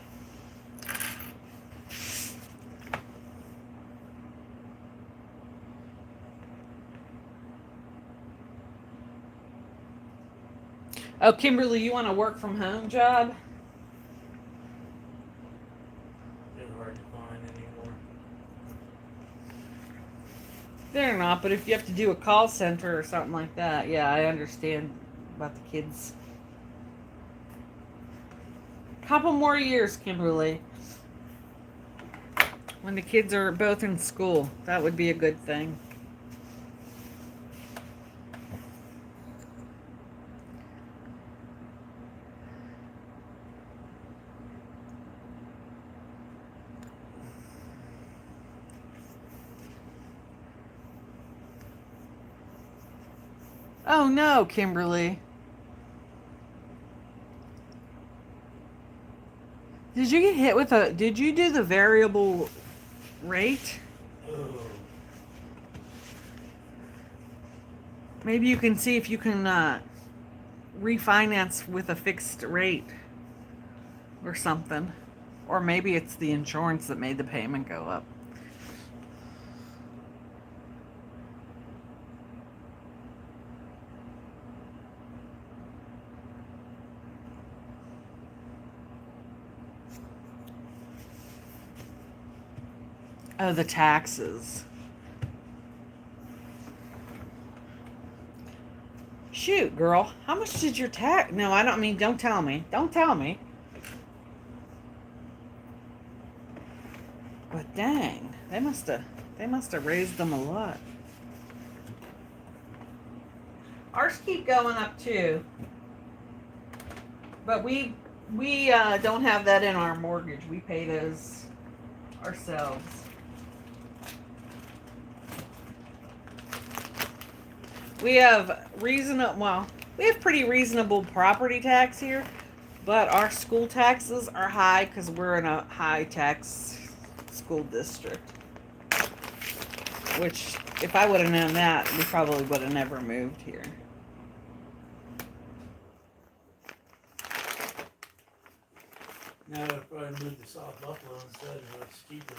Oh, Kimberly, you want a work from home job? They're hard to find anymore. They're not, but if you have to do a call center or something like that, yeah, I understand about the kids. Couple more years, Kimberly. When the kids are both in school, that would be a good thing. Oh no, Kimberly. Did you get hit with a... Did you do the variable rate? Oh. Maybe you can see if you can refinance with a fixed rate or something. Or maybe it's the insurance that made the payment go up. Oh, the taxes. Shoot, girl. How much did your tax... No, I don't mean... Don't tell me. Don't tell me. But dang. They must have raised them a lot. Ours keep going up too. But we don't have that in our mortgage. We pay those ourselves. We have we have pretty reasonable property tax here, but our school taxes are high because we're in a high tax school district. Which, if I would have known that, we probably would have never moved here. Now I'd probably move to South Buffalo instead of it's cheaper.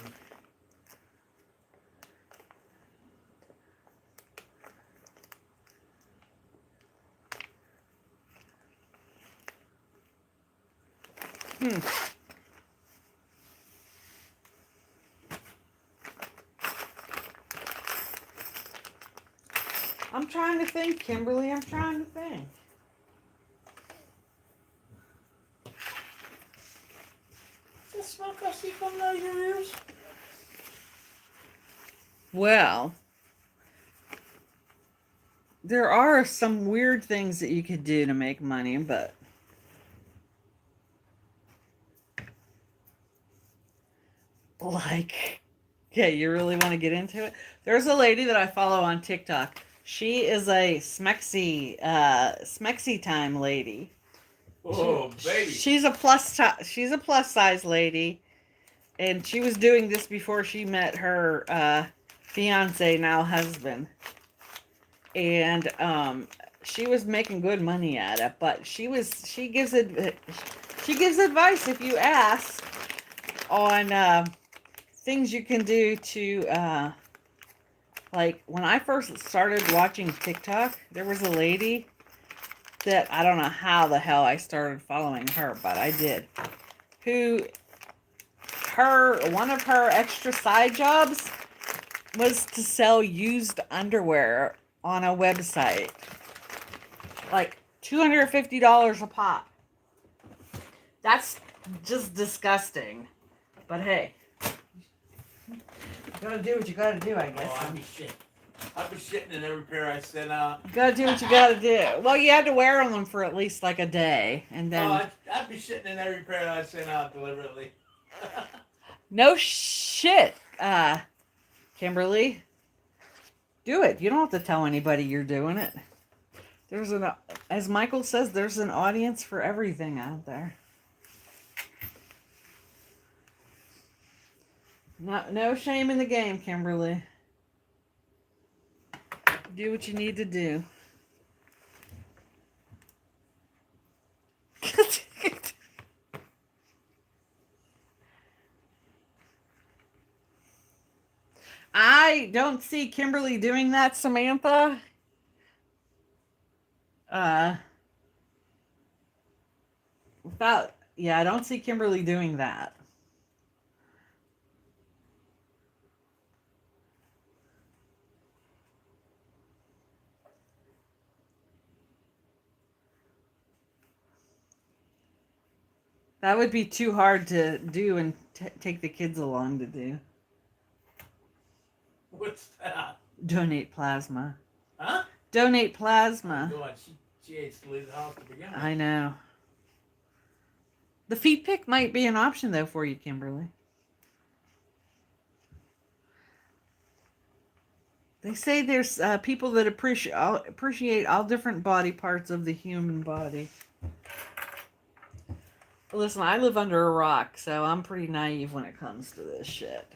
I'm trying to think, Kimberly. I'm trying to think. Is the smoke I see coming out of your ears? Well, there are some weird things that you could do to make money, but like, yeah, you really want to get into it? There's a lady that I follow on TikTok. She is a smexy time lady. Oh, baby. She's a plus size lady, and she was doing this before she met her fiance, now husband. And she was making good money at it, but she gives advice if you ask on things you can do to like, when I first started watching TikTok, there was a lady that I don't know how the hell I started following her, but I did. One of her extra side jobs was to sell used underwear on a website. Like $250 a pop. That's just disgusting. But hey, you gotta do what you gotta do, I guess. Oh, I'd be shit. I'd be shitting in every pair I sent out. You gotta do what you gotta do. Well, you had to wear them for at least like a day, and Oh, then I'd be shitting in every pair I sent out deliberately. no shit, Kimberly, do it. You don't have to tell anybody you're doing it. There's an, as Michael says, there's an audience for everything out there. No shame in the game, Kimberly. Do what you need to do. I don't see Kimberly doing that, Samantha. I don't see Kimberly doing that. That would be too hard to do and take the kids along to do. What's that? Donate plasma. Huh? Donate plasma. Oh, God, she hates to leave the house to begin with. I know. The feed pick might be an option, though, for you, Kimberly. They say there's people that appreciate all different body parts of the human body. Listen, I live under a rock, so I'm pretty naive when it comes to this shit.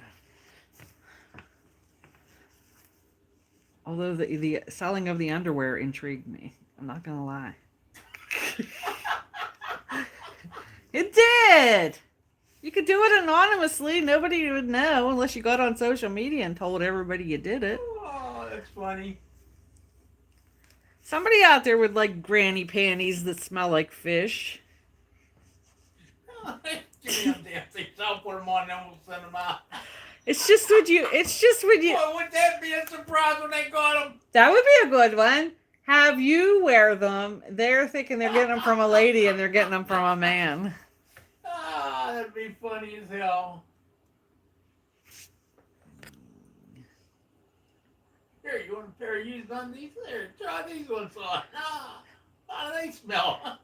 Although the selling of the underwear intrigued me. I'm not going to lie. It did! You could do it anonymously. Nobody would know unless you got on social media and told everybody you did it. Oh, that's funny. Somebody out there would like granny panties that smell like fish. Give me them damn things. I'll put them on and we'll send them out. It's just when you. Well, would that be a surprise when they got them? That would be a good one. Have you wear them. They're thinking they're getting them from a lady and they're getting them from a man. Ah, that'd be funny as hell. Here, you want a pair of used undies? There, try these ones on. Ah, how do they smell?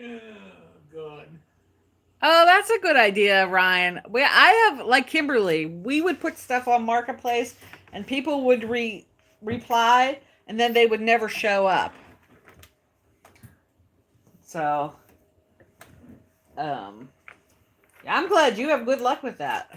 Oh, God. Oh, that's a good idea, Ryan. I have, like Kimberly, we would put stuff on Marketplace and people would reply and then they would never show up. So, yeah, I'm glad you have good luck with that.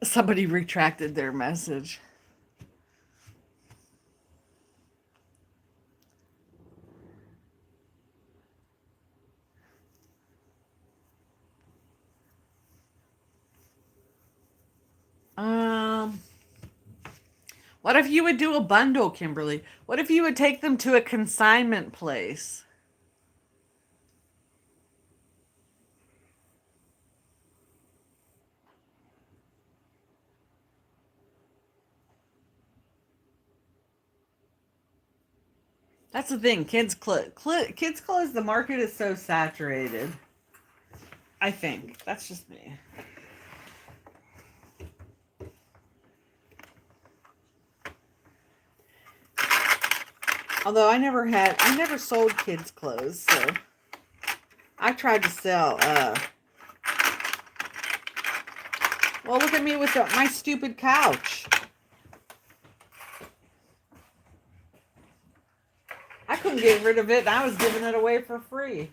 Somebody retracted their message. What if you would do a bundle, Kimberly? What if you would take them to a consignment place? That's the thing. Kids clothes, the market is so saturated. I think. That's just me. Although I never sold kids clothes, so I tried to sell, well, look at me with my stupid couch. I couldn't get rid of it, and I was giving it away for free.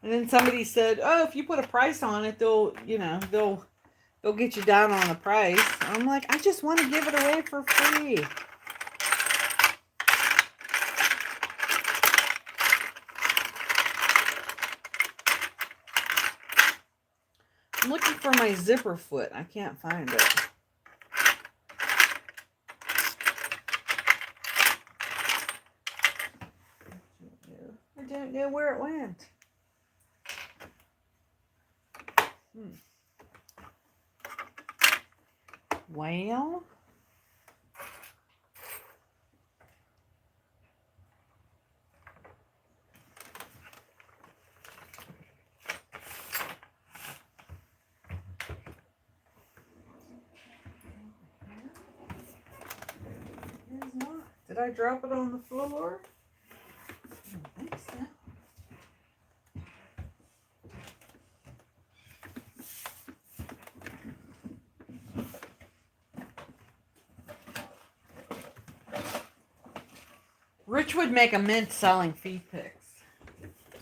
And then somebody said, "Oh, if you put a price on it, they'll get you down on the price." I'm like, I just want to give it away for free. I'm looking for my zipper foot. I can't find it. don't know where it went. Well, it's not. Did I drop it on the floor? I don't think so. Rich would make a mint selling feet pics.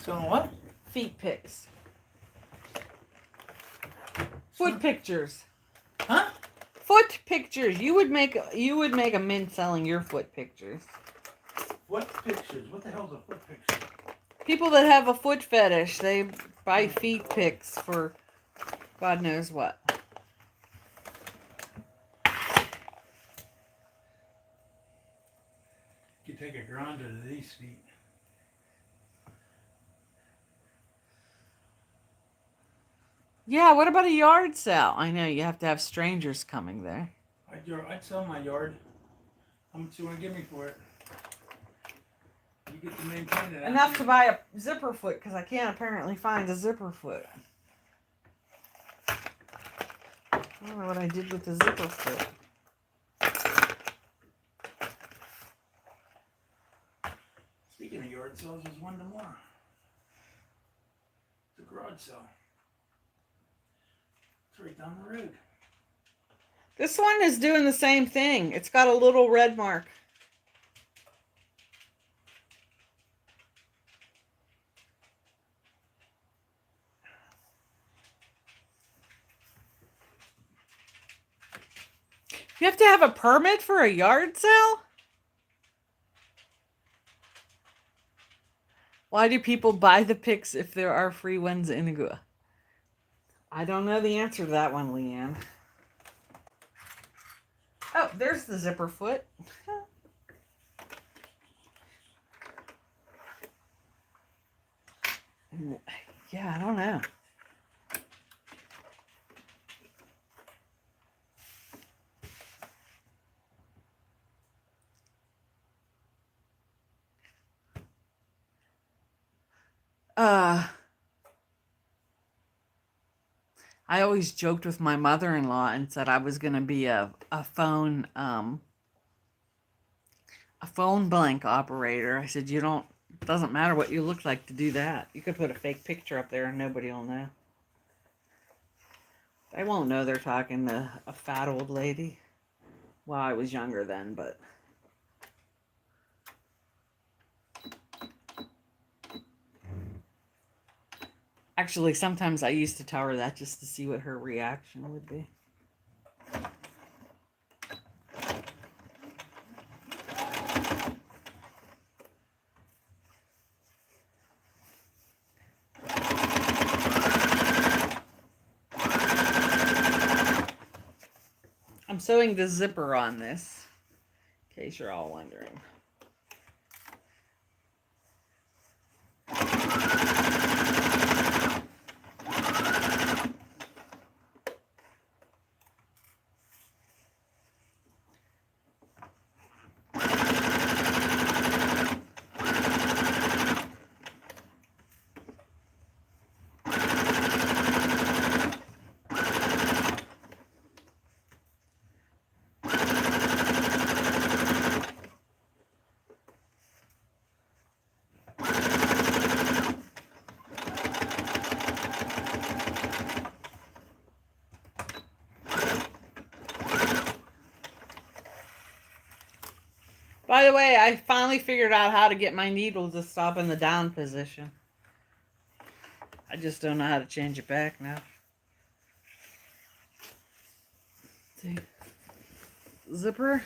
So what? Feet pics. Foot pictures. Huh? Foot pictures. You would make a mint selling your foot pictures. What pictures? What the hell's a foot picture? People that have a foot fetish, they buy feet pics for God knows what. You take a grinder to these feet. Yeah, what about a yard sale? I know you have to have strangers coming there. I'd sell my yard. How much you want to give me for it? You get to maintain it. Enough to buy a zipper foot, because I can't apparently find a zipper foot. I don't know what I did with the zipper foot. Speaking of yard sales, there's one tomorrow. It's a garage sale. It's right down the road. This one is doing the same thing. It's got a little red mark. You have to have a permit for a yard sale? Why do people buy the pics if there are free ones in Igua? I don't know the answer to that one, Leanne. Oh, there's the zipper foot. Yeah, I don't know. I always joked with my mother-in-law and said I was going to be a phone blank operator. I said, it doesn't matter what you look like to do that. You could put a fake picture up there and nobody will know. They won't know they're talking to a fat old lady. Well, I was younger then, but... Actually, sometimes I used to tell her that just to see what her reaction would be. I'm sewing the zipper on this, in case you're all wondering. By the way, I finally figured out how to get my needle to stop in the down position. I just don't know how to change it back now. See? Zipper.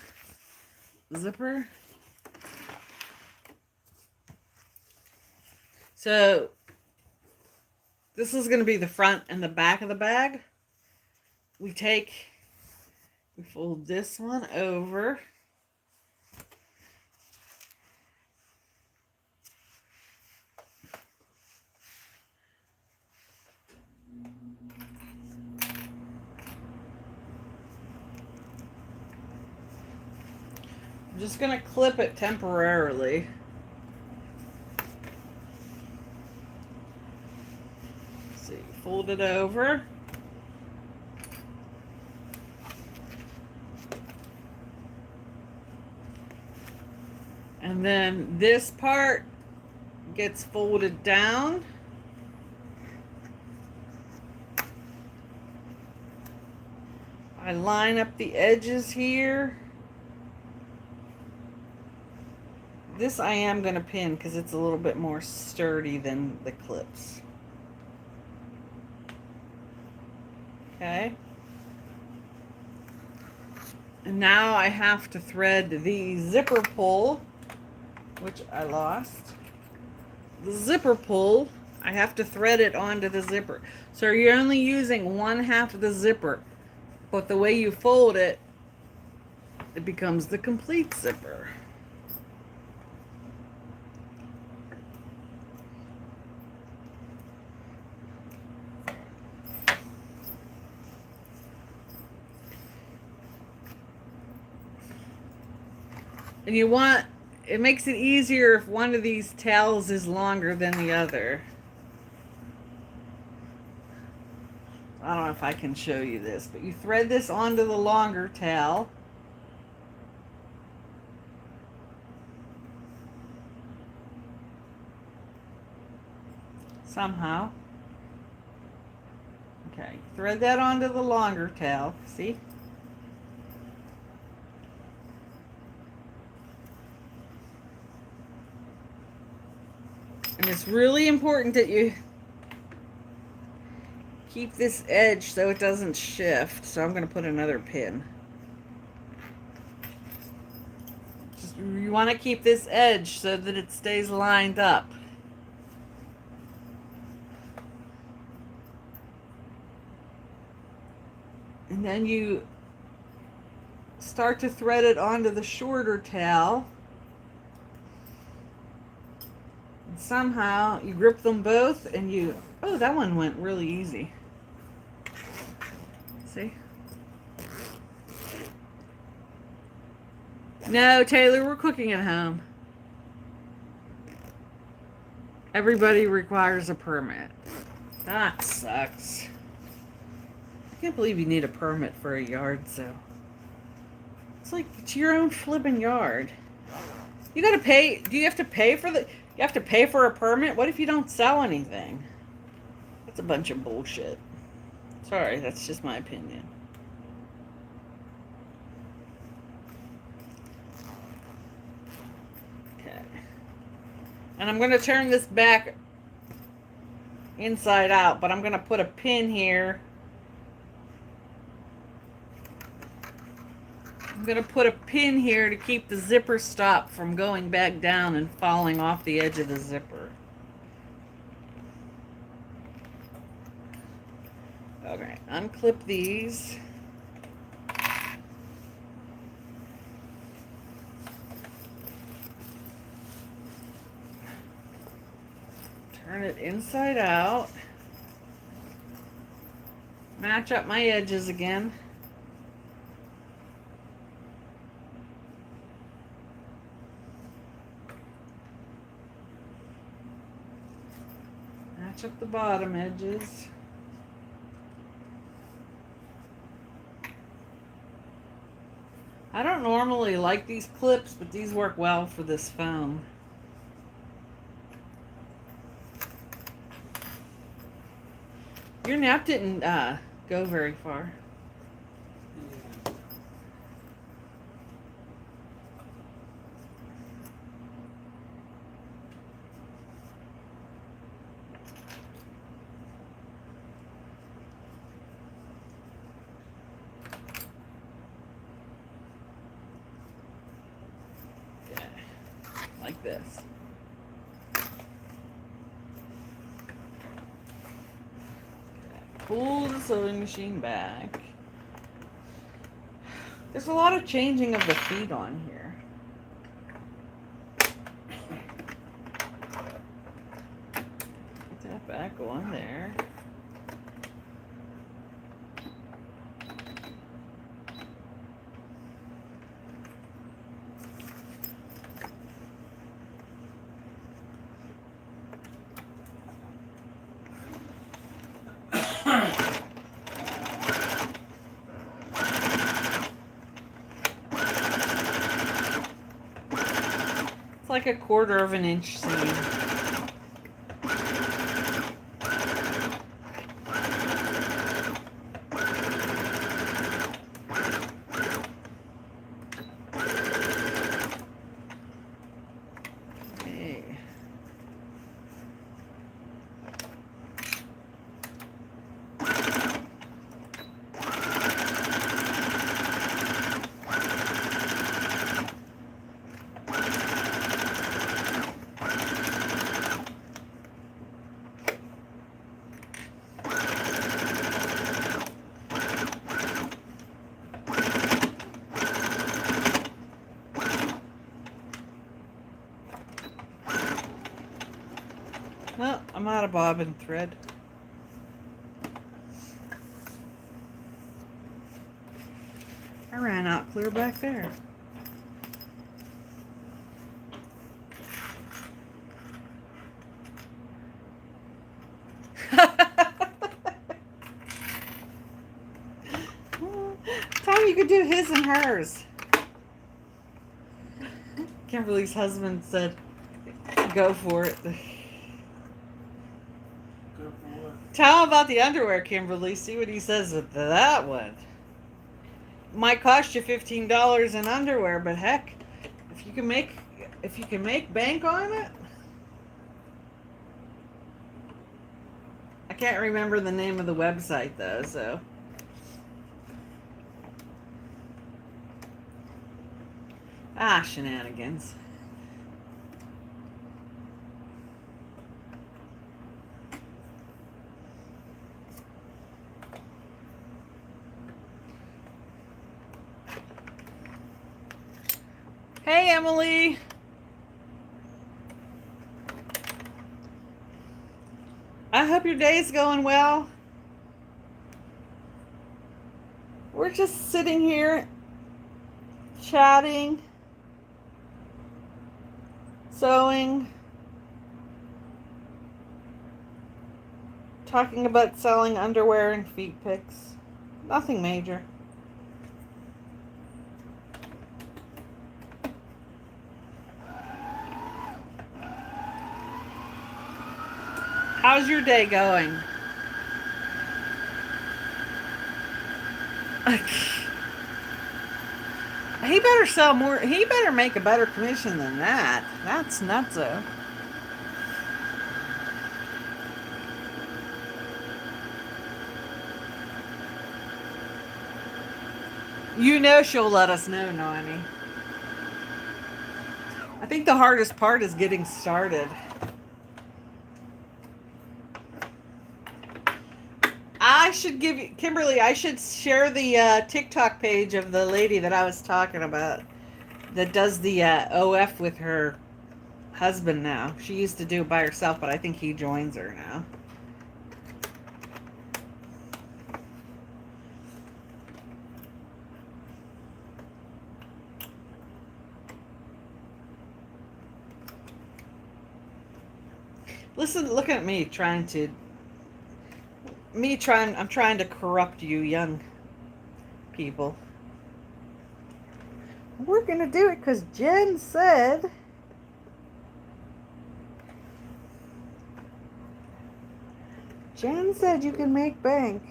Zipper. So, this is going to be the front and the back of the bag. We fold this one over. just going to clip it temporarily. See, fold it over. And then this part gets folded down. I line up the edges here. This I am going to pin because it's a little bit more sturdy than the clips. Okay. And now I have to thread the zipper pull, which I lost. The zipper pull, I have to thread it onto the zipper. So you're only using 1/2 of the zipper, but the way you fold it, it becomes the complete zipper. And you want, it makes it easier if one of these tails is longer than the other. I don't know if I can show you this, but you thread this onto the longer tail. Somehow. Okay, thread that onto the longer tail, see? And it's really important that you keep this edge so it doesn't shift. So I'm going to put another pin. You want to keep this edge so that it stays lined up. And then you start to thread it onto the shorter tail. And somehow you grip them both and you, oh, that one went really easy. See? No, Taylor, we're cooking at home. Everybody requires a permit. That sucks. I can't believe you need a permit for a yard sale. It's like, it's your own flipping yard. You gotta pay, do you have to pay for the, you have to pay for a permit? What if you don't sell anything? That's a bunch of bullshit. Sorry, that's just my opinion. Okay. And I'm gonna turn this back inside out, but I'm gonna put a pin here. I'm going to put a pin here to keep the zipper stop from going back down and falling off the edge of the zipper. Okay, unclip these. Turn it inside out. Match up my edges again. Match up the bottom edges. I don't normally like these clips, but these work well for this foam. Your nap didn't go very far. Like this. Pull the sewing machine back. There's a lot of changing of the feet on here. Put that back on there. like a 1/4 of an inch seam. Well, I'm out of bobbin thread. I ran out clear back there. Tom, you could do his and hers. Kimberly's husband said, go for it. Tell him about the underwear, Kimberly. See what he says with that one. Might cost you $15 in underwear, but heck, if you can make bank on it. I can't remember the name of the website though, so. Shenanigans. Hey, Emily. I hope your day's going well. We're just sitting here chatting, sewing, talking about selling underwear and feet pics. Nothing major. How's your day going? He better sell more. He better make a better commission than that. That's nutso. You know she'll let us know, Nani. I think the hardest part is getting started. I should give you, Kimberly, I should share the TikTok page of the lady that I was talking about that does the OF with her husband now. She used to do it by herself, but I think he joins her now. Listen, look at me I'm trying to corrupt you young people. We're gonna do it because Jen said you can make bank.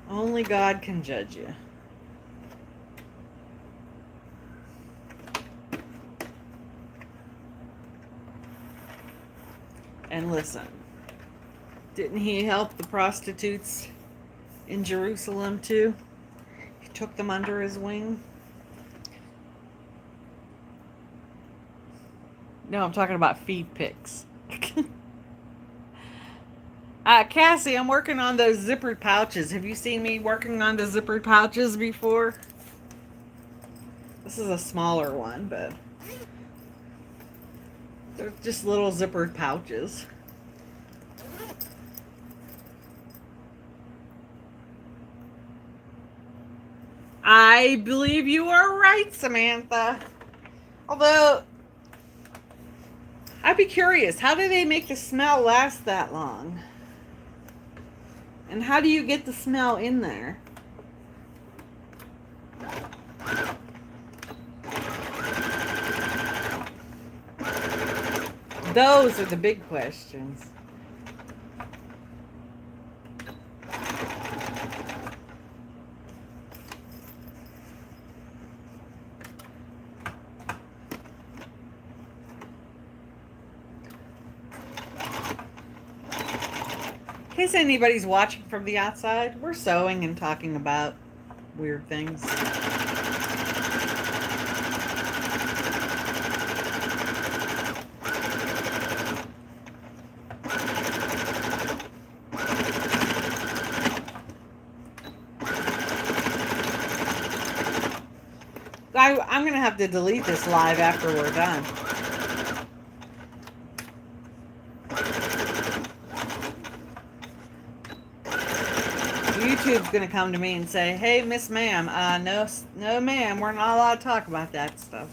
Only God can judge you. And listen, didn't he help the prostitutes in Jerusalem too? He took them under his wing. No, I'm talking about feed pics. Cassie, I'm working on those zippered pouches. Have you seen me working on the zippered pouches before? This is a smaller one, but they're just little zippered pouches. I believe you are right, Samantha. Although, I'd be curious, how do they make the smell last that long? And how do you get the smell in there? Those are the big questions. In case anybody's watching from the outside, we're sewing and talking about weird things. I'm going to have to delete this live after we're done. YouTube's going to come to me and say, hey, Miss Ma'am, no ma'am, we're not allowed to talk about that stuff.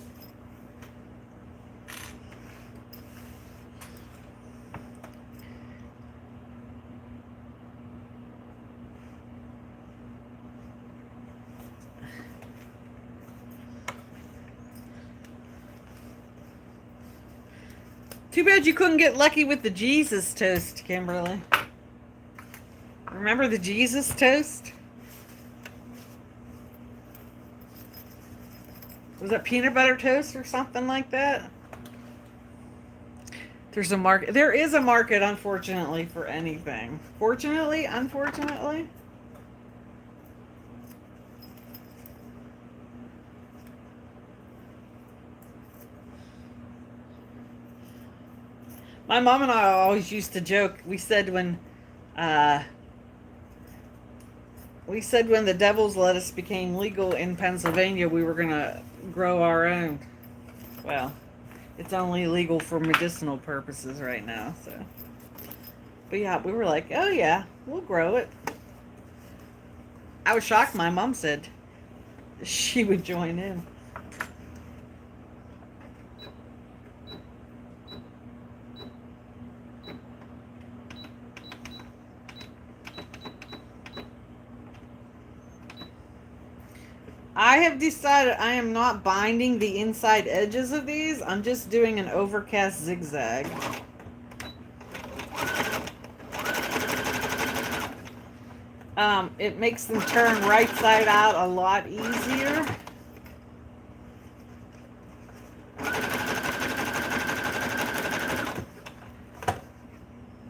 Too bad you couldn't get lucky with the Jesus toast, Kimberly. Remember the Jesus toast? Was it peanut butter toast or something like that? There's a market. There is a market, unfortunately, for anything. Fortunately, unfortunately. My mom and I always used to joke. We said when the devil's lettuce became legal in Pennsylvania, we were gonna grow our own. Well, it's only legal for medicinal purposes right now, so. But yeah, we were like, oh yeah, we'll grow it. I was shocked my mom said she would join in. I have decided I am not binding the inside edges of these. I'm just doing an overcast zigzag. It makes them turn right side out a lot easier.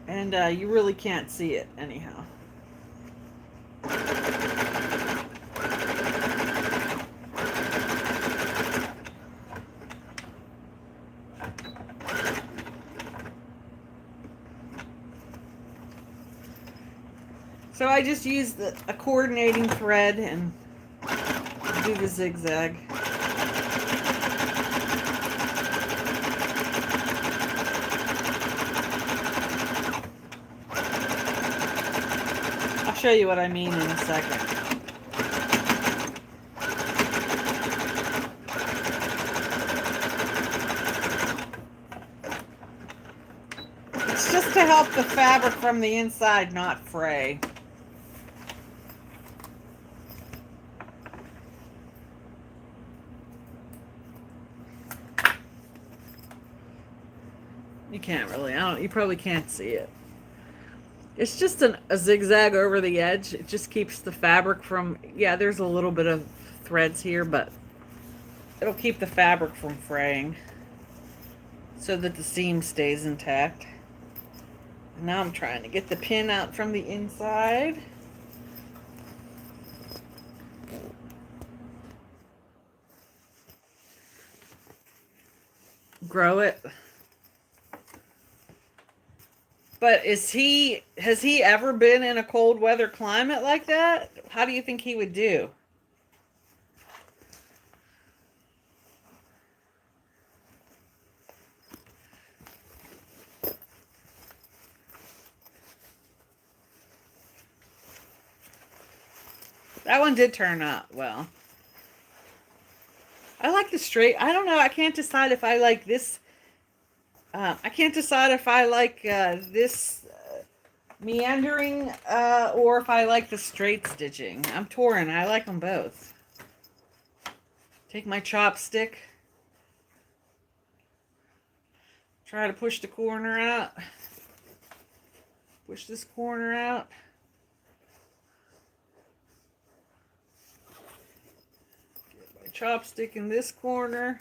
And you really can't see it anyhow. So I just use a coordinating thread and do the zigzag. I'll show you what I mean in a second. It's just to help the fabric from the inside not fray. You can't really, you probably can't see it. It's just a zigzag over the edge. It just keeps the fabric from, yeah, there's a little bit of threads here, but it'll keep the fabric from fraying so that the seam stays intact. Now I'm trying to get the pin out from the inside. Grow it. But has he ever been in a cold weather climate like that? How do you think he would do? That one did turn out well. I like the straight. I don't know. I can't decide if I like this. I can't decide if I like this meandering, or if I like the straight stitching. I'm torn. I like them both. Take my chopstick. Try to push the corner out. Push this corner out. Get my chopstick in this corner.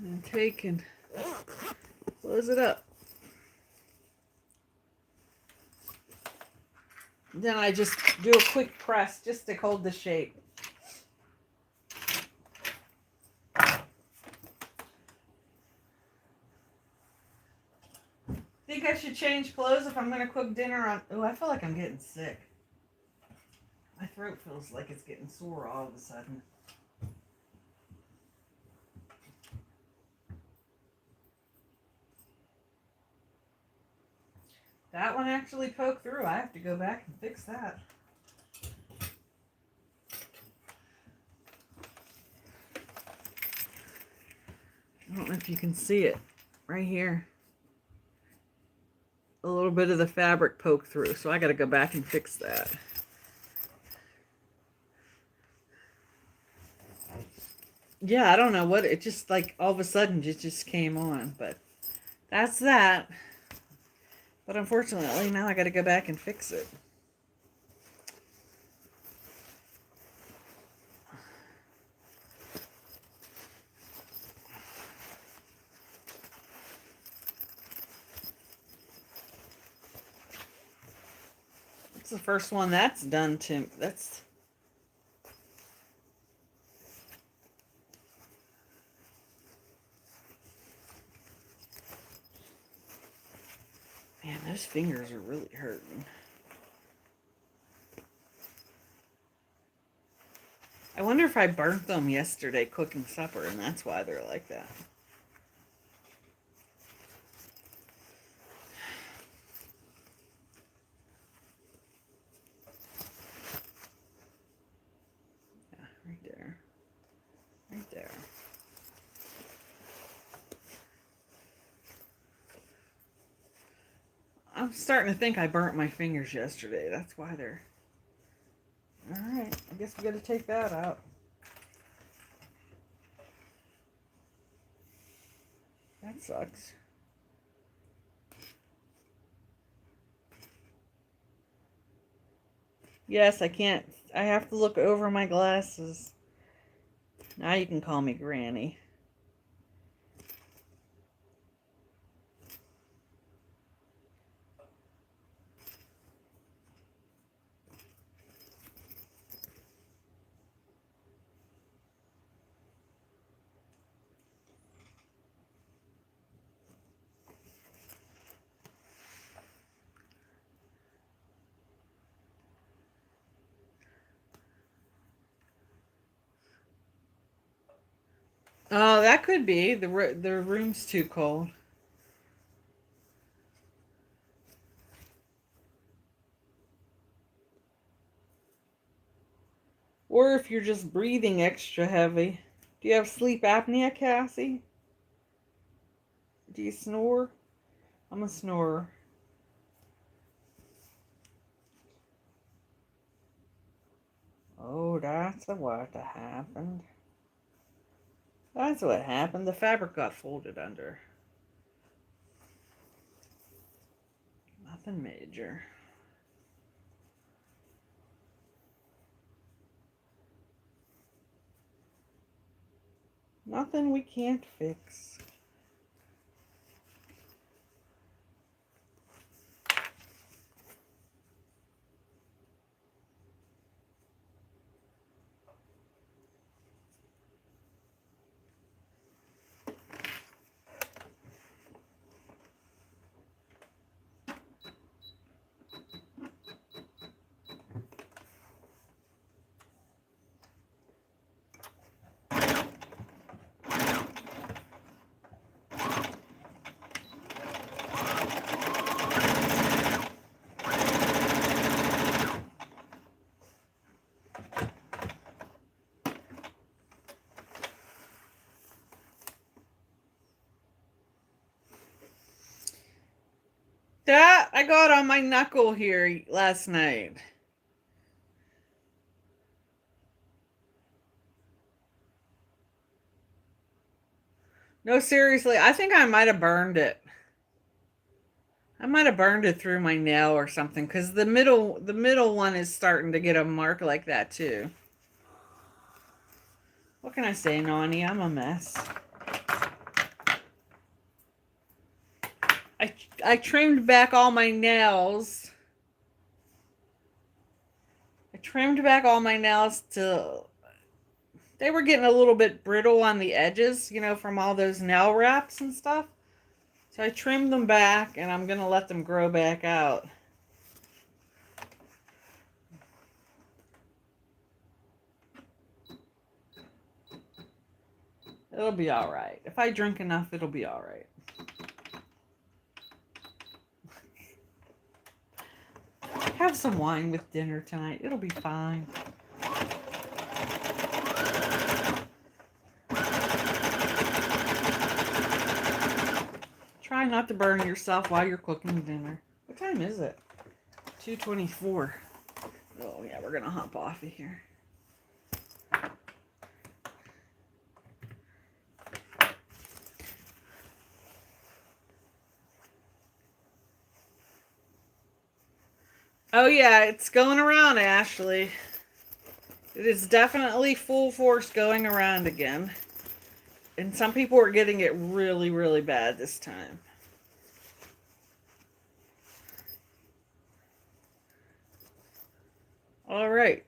And take and close it up. Then I just do a quick press just to hold the shape. Think I should change clothes if I'm going to cook dinner on... Oh, I feel like I'm getting sick. My throat feels like it's getting sore all of a sudden. That one actually poked through. I have to go back and fix that. I don't know if you can see it right here. A little bit of the fabric poked through, so I got to go back and fix that. Yeah, I don't know what, it just like all of a sudden it just came on, but that's that. But unfortunately, now I got to go back and fix it. It's the first one that's done to, that's... Man, those fingers are really hurting. I wonder if I burnt them yesterday cooking supper, and that's why they're like that. Yeah, right there. Right there. I'm starting to think I burnt my fingers yesterday. That's why they're... Alright, I guess we got to take that out. That sucks. Yes, I can't... I have to look over my glasses. Now you can call me Granny. Oh, that could be. The room's too cold. Or if you're just breathing extra heavy. Do you have sleep apnea, Cassie? Do you snore? I'm a snorer. Oh, that's what happened. That's what happened. The fabric got folded under. Nothing major. Nothing we can't fix. got on my knuckle here last night. No, seriously, I think I might have burned it. I might have burned it through my nail or something, because the middle one is starting to get a mark like that too. What can I say, Nani? I'm a mess. I trimmed back all my nails. I trimmed back all my nails to... They were getting a little bit brittle on the edges, you know, from all those nail wraps and stuff. So I trimmed them back, and I'm going to let them grow back out. It'll be all right. If I drink enough, it'll be all right. Have some wine with dinner tonight. It'll be fine. Try not to burn yourself while you're cooking dinner. What time is it? 2:24. Oh, yeah, we're going to hop off of here. Oh, yeah, it's going around, Ashley. It is definitely full force going around again. And some people are getting it really, really bad this time. All right.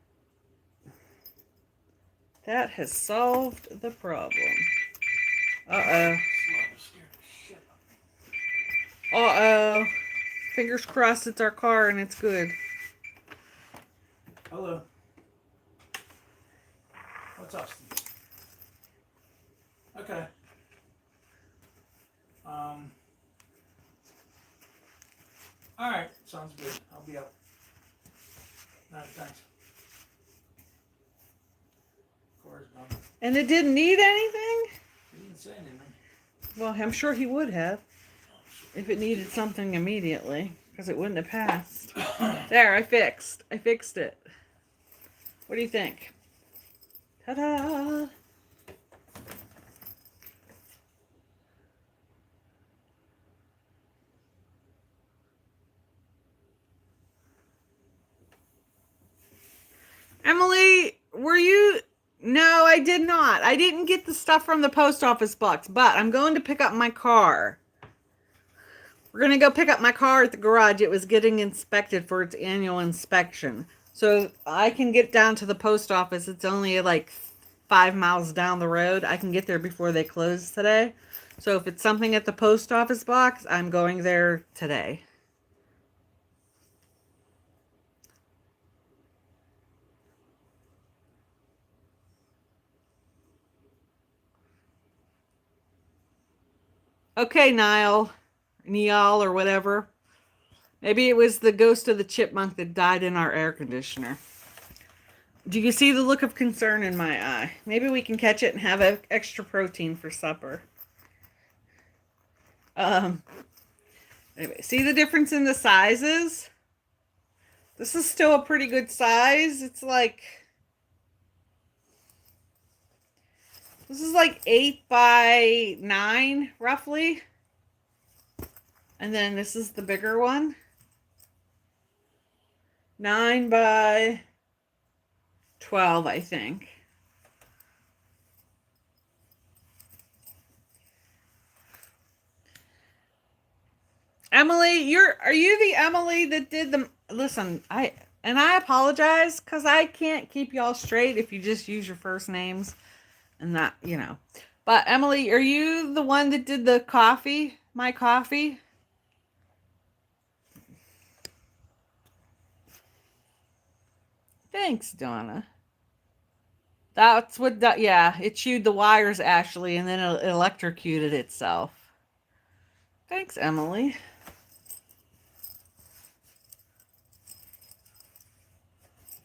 That has solved the problem. Uh-oh. Uh-oh. Fingers crossed it's our car and it's good. Hello. What's up, Steve? Okay. All right. Sounds good. I'll be up. All right, thanks. Car's gone. And it didn't need anything? He didn't say anything. Well, I'm sure he would have if it needed something immediately, because it wouldn't have passed. There, I fixed it. What do you think? Ta-da! Emily, were you... No, I did not. I didn't get the stuff from the post office box, but I'm going to pick up my car. We're going to go pick up my car at the garage. It was getting inspected for its annual inspection. So I can get down to the post office. It's only like 5 miles down the road. I can get there before they close today. So if it's something at the post office box, I'm going there today. Okay, Niall, or whatever. Maybe it was the ghost of the chipmunk that died in our air conditioner. Do you see the look of concern in my eye? Maybe we can catch it and have extra protein for supper. Anyway, see the difference in the sizes? This is still a pretty good size. It's like... This is like 8 by 9, roughly. And then this is the bigger one. 9 by 12, I think. Emily, are you the Emily that did the... Listen, I apologize because I can't keep y'all straight if you just use your first names. And not, you know. But Emily, are you the one that did the coffee? My coffee? Thanks, Donna. That's what, yeah, it chewed the wires, Ashley, and then it electrocuted itself. Thanks, Emily.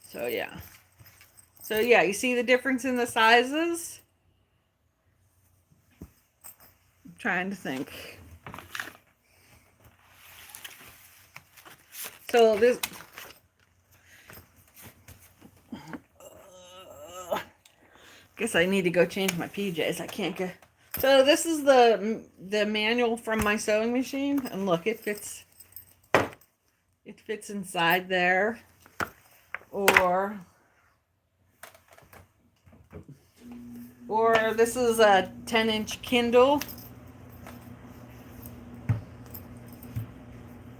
So, yeah. So, yeah, you see the difference in the sizes? I'm trying to think. So this, guess I need to go change my PJs. I can't go. So this is the manual from my sewing machine, and look, it fits inside there. Or this is a 10-inch Kindle.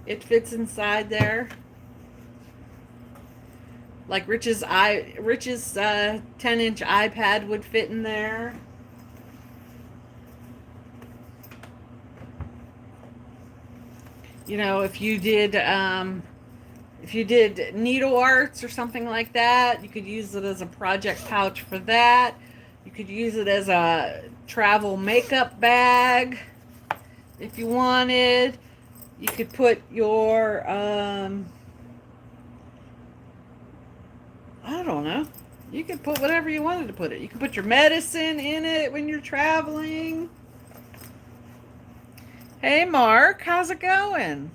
It fits inside there. Like Rich's 10-inch iPad would fit in there. You know, if you did needle arts or something like that, you could use it as a project pouch for that. You could use it as a travel makeup bag if you wanted. You could put your I don't know. You could put whatever you wanted to put it. You could put your medicine in it when you're traveling. Hey, Mark, how's it going?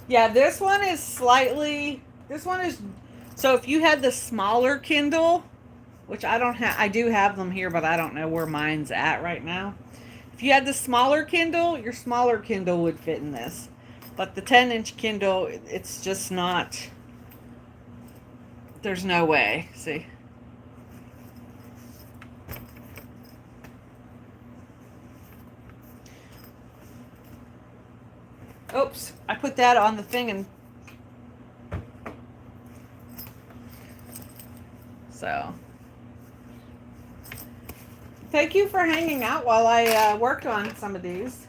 Yeah, this one is so if you had the smaller Kindle, which I don't have, I do have them here, but I don't know where mine's at right now. If you had the smaller Kindle, your smaller Kindle would fit in this. But the 10-inch Kindle, it's just not, there's no way. See? Oops, I put that on the thing and so. Thank you for hanging out while I worked on some of these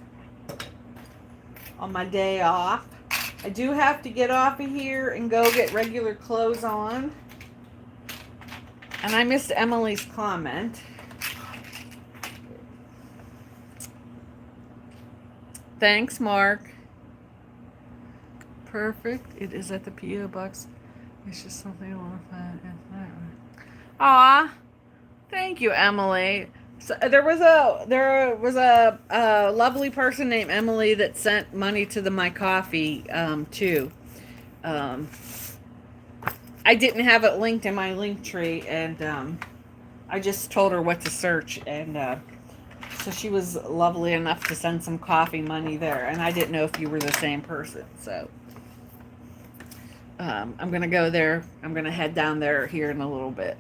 on my day off. I do have to get off of here and go get regular clothes on. And I missed Emily's comment. Thanks, Mark. Perfect. It is at the P.O. box. It's just something I want to find. Aw. Thank you, Emily. So there was a lovely person named Emily that sent money to the My Coffee too. I didn't have it linked in my link tree, and I just told her what to search, and so she was lovely enough to send some coffee money there, and I didn't know if you were the same person. So I'm gonna go there. I'm gonna head down there here in a little bit.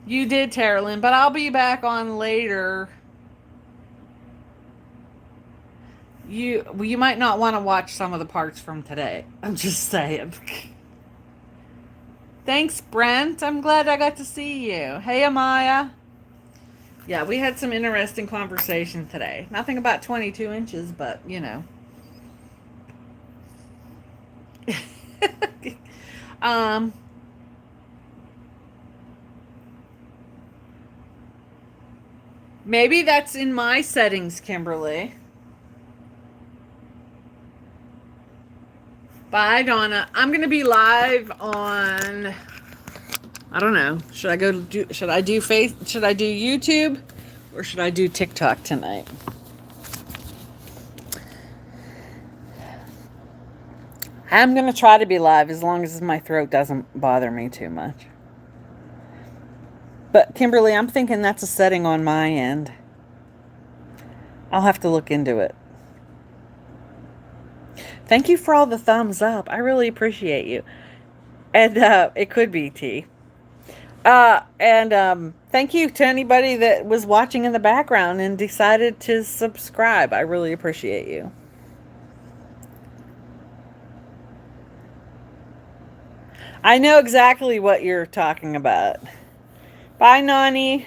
You did, Terralyn, but I'll be back on later. You might not want to watch some of the parts from today. I'm just saying. Thanks, Brent. I'm glad I got to see you. Hey, Amaya. Yeah, we had some interesting conversation today. Nothing about 22 inches, but, you know. Maybe that's in my settings, Kimberly. Bye, Donna. I'm going to be live on, I don't know. Should I do YouTube or should I do TikTok tonight? I'm going to try to be live as long as my throat doesn't bother me too much. But Kimberly, I'm thinking that's a setting on my end. I'll have to look into it. Thank you for all the thumbs up. I really appreciate you. And it could be T. And thank you to anybody that was watching in the background and decided to subscribe. I really appreciate you. I know exactly what you're talking about. Bye, Nani.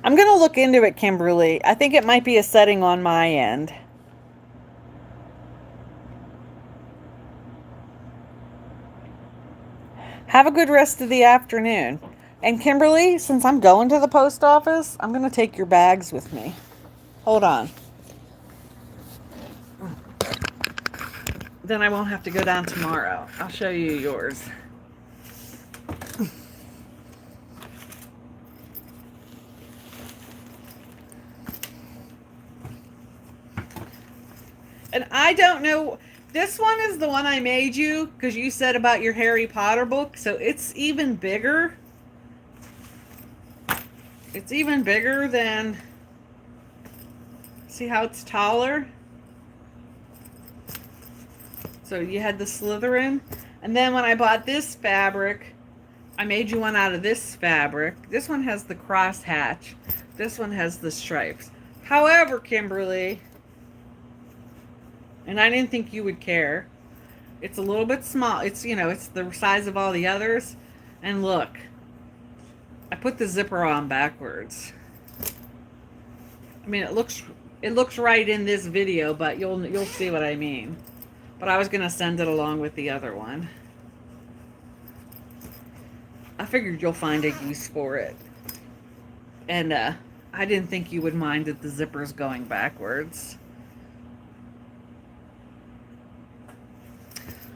I'm going to look into it, Kimberly. I think it might be a setting on my end. Have a good rest of the afternoon. And Kimberly, since I'm going to the post office, I'm going to take your bags with me. Hold on. Then I won't have to go down tomorrow. I'll show you yours. And I don't know. This one is the one I made you because you said about your Harry Potter book. So it's even bigger. It's even bigger than, see how it's taller? So you had the Slytherin. And then when I bought this fabric, I made you one out of this fabric. This one has the crosshatch. This one has the stripes. However, Kimberly, and I didn't think you would care, it's a little bit small. It's, you know, it's the size of all the others. And look, I put the zipper on backwards. I mean, it looks right in this video, but you'll see what I mean. But I was gonna send it along with the other one. I figured you'll find a use for it. And I didn't think you would mind that the zipper's going backwards.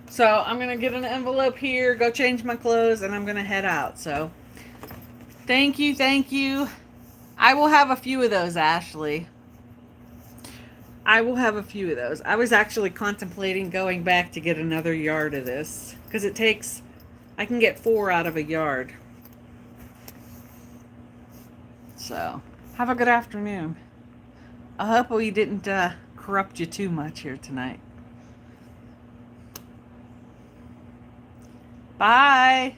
So I'm gonna get an envelope here, go change my clothes, and I'm gonna head out. So thank you, thank you. I will have a few of those, Ashley. I will have a few of those. I was actually contemplating going back to get another yard of this because it takes, I can get 4 out of a yard. So have a good afternoon. I hope we didn't corrupt you too much here tonight. Bye.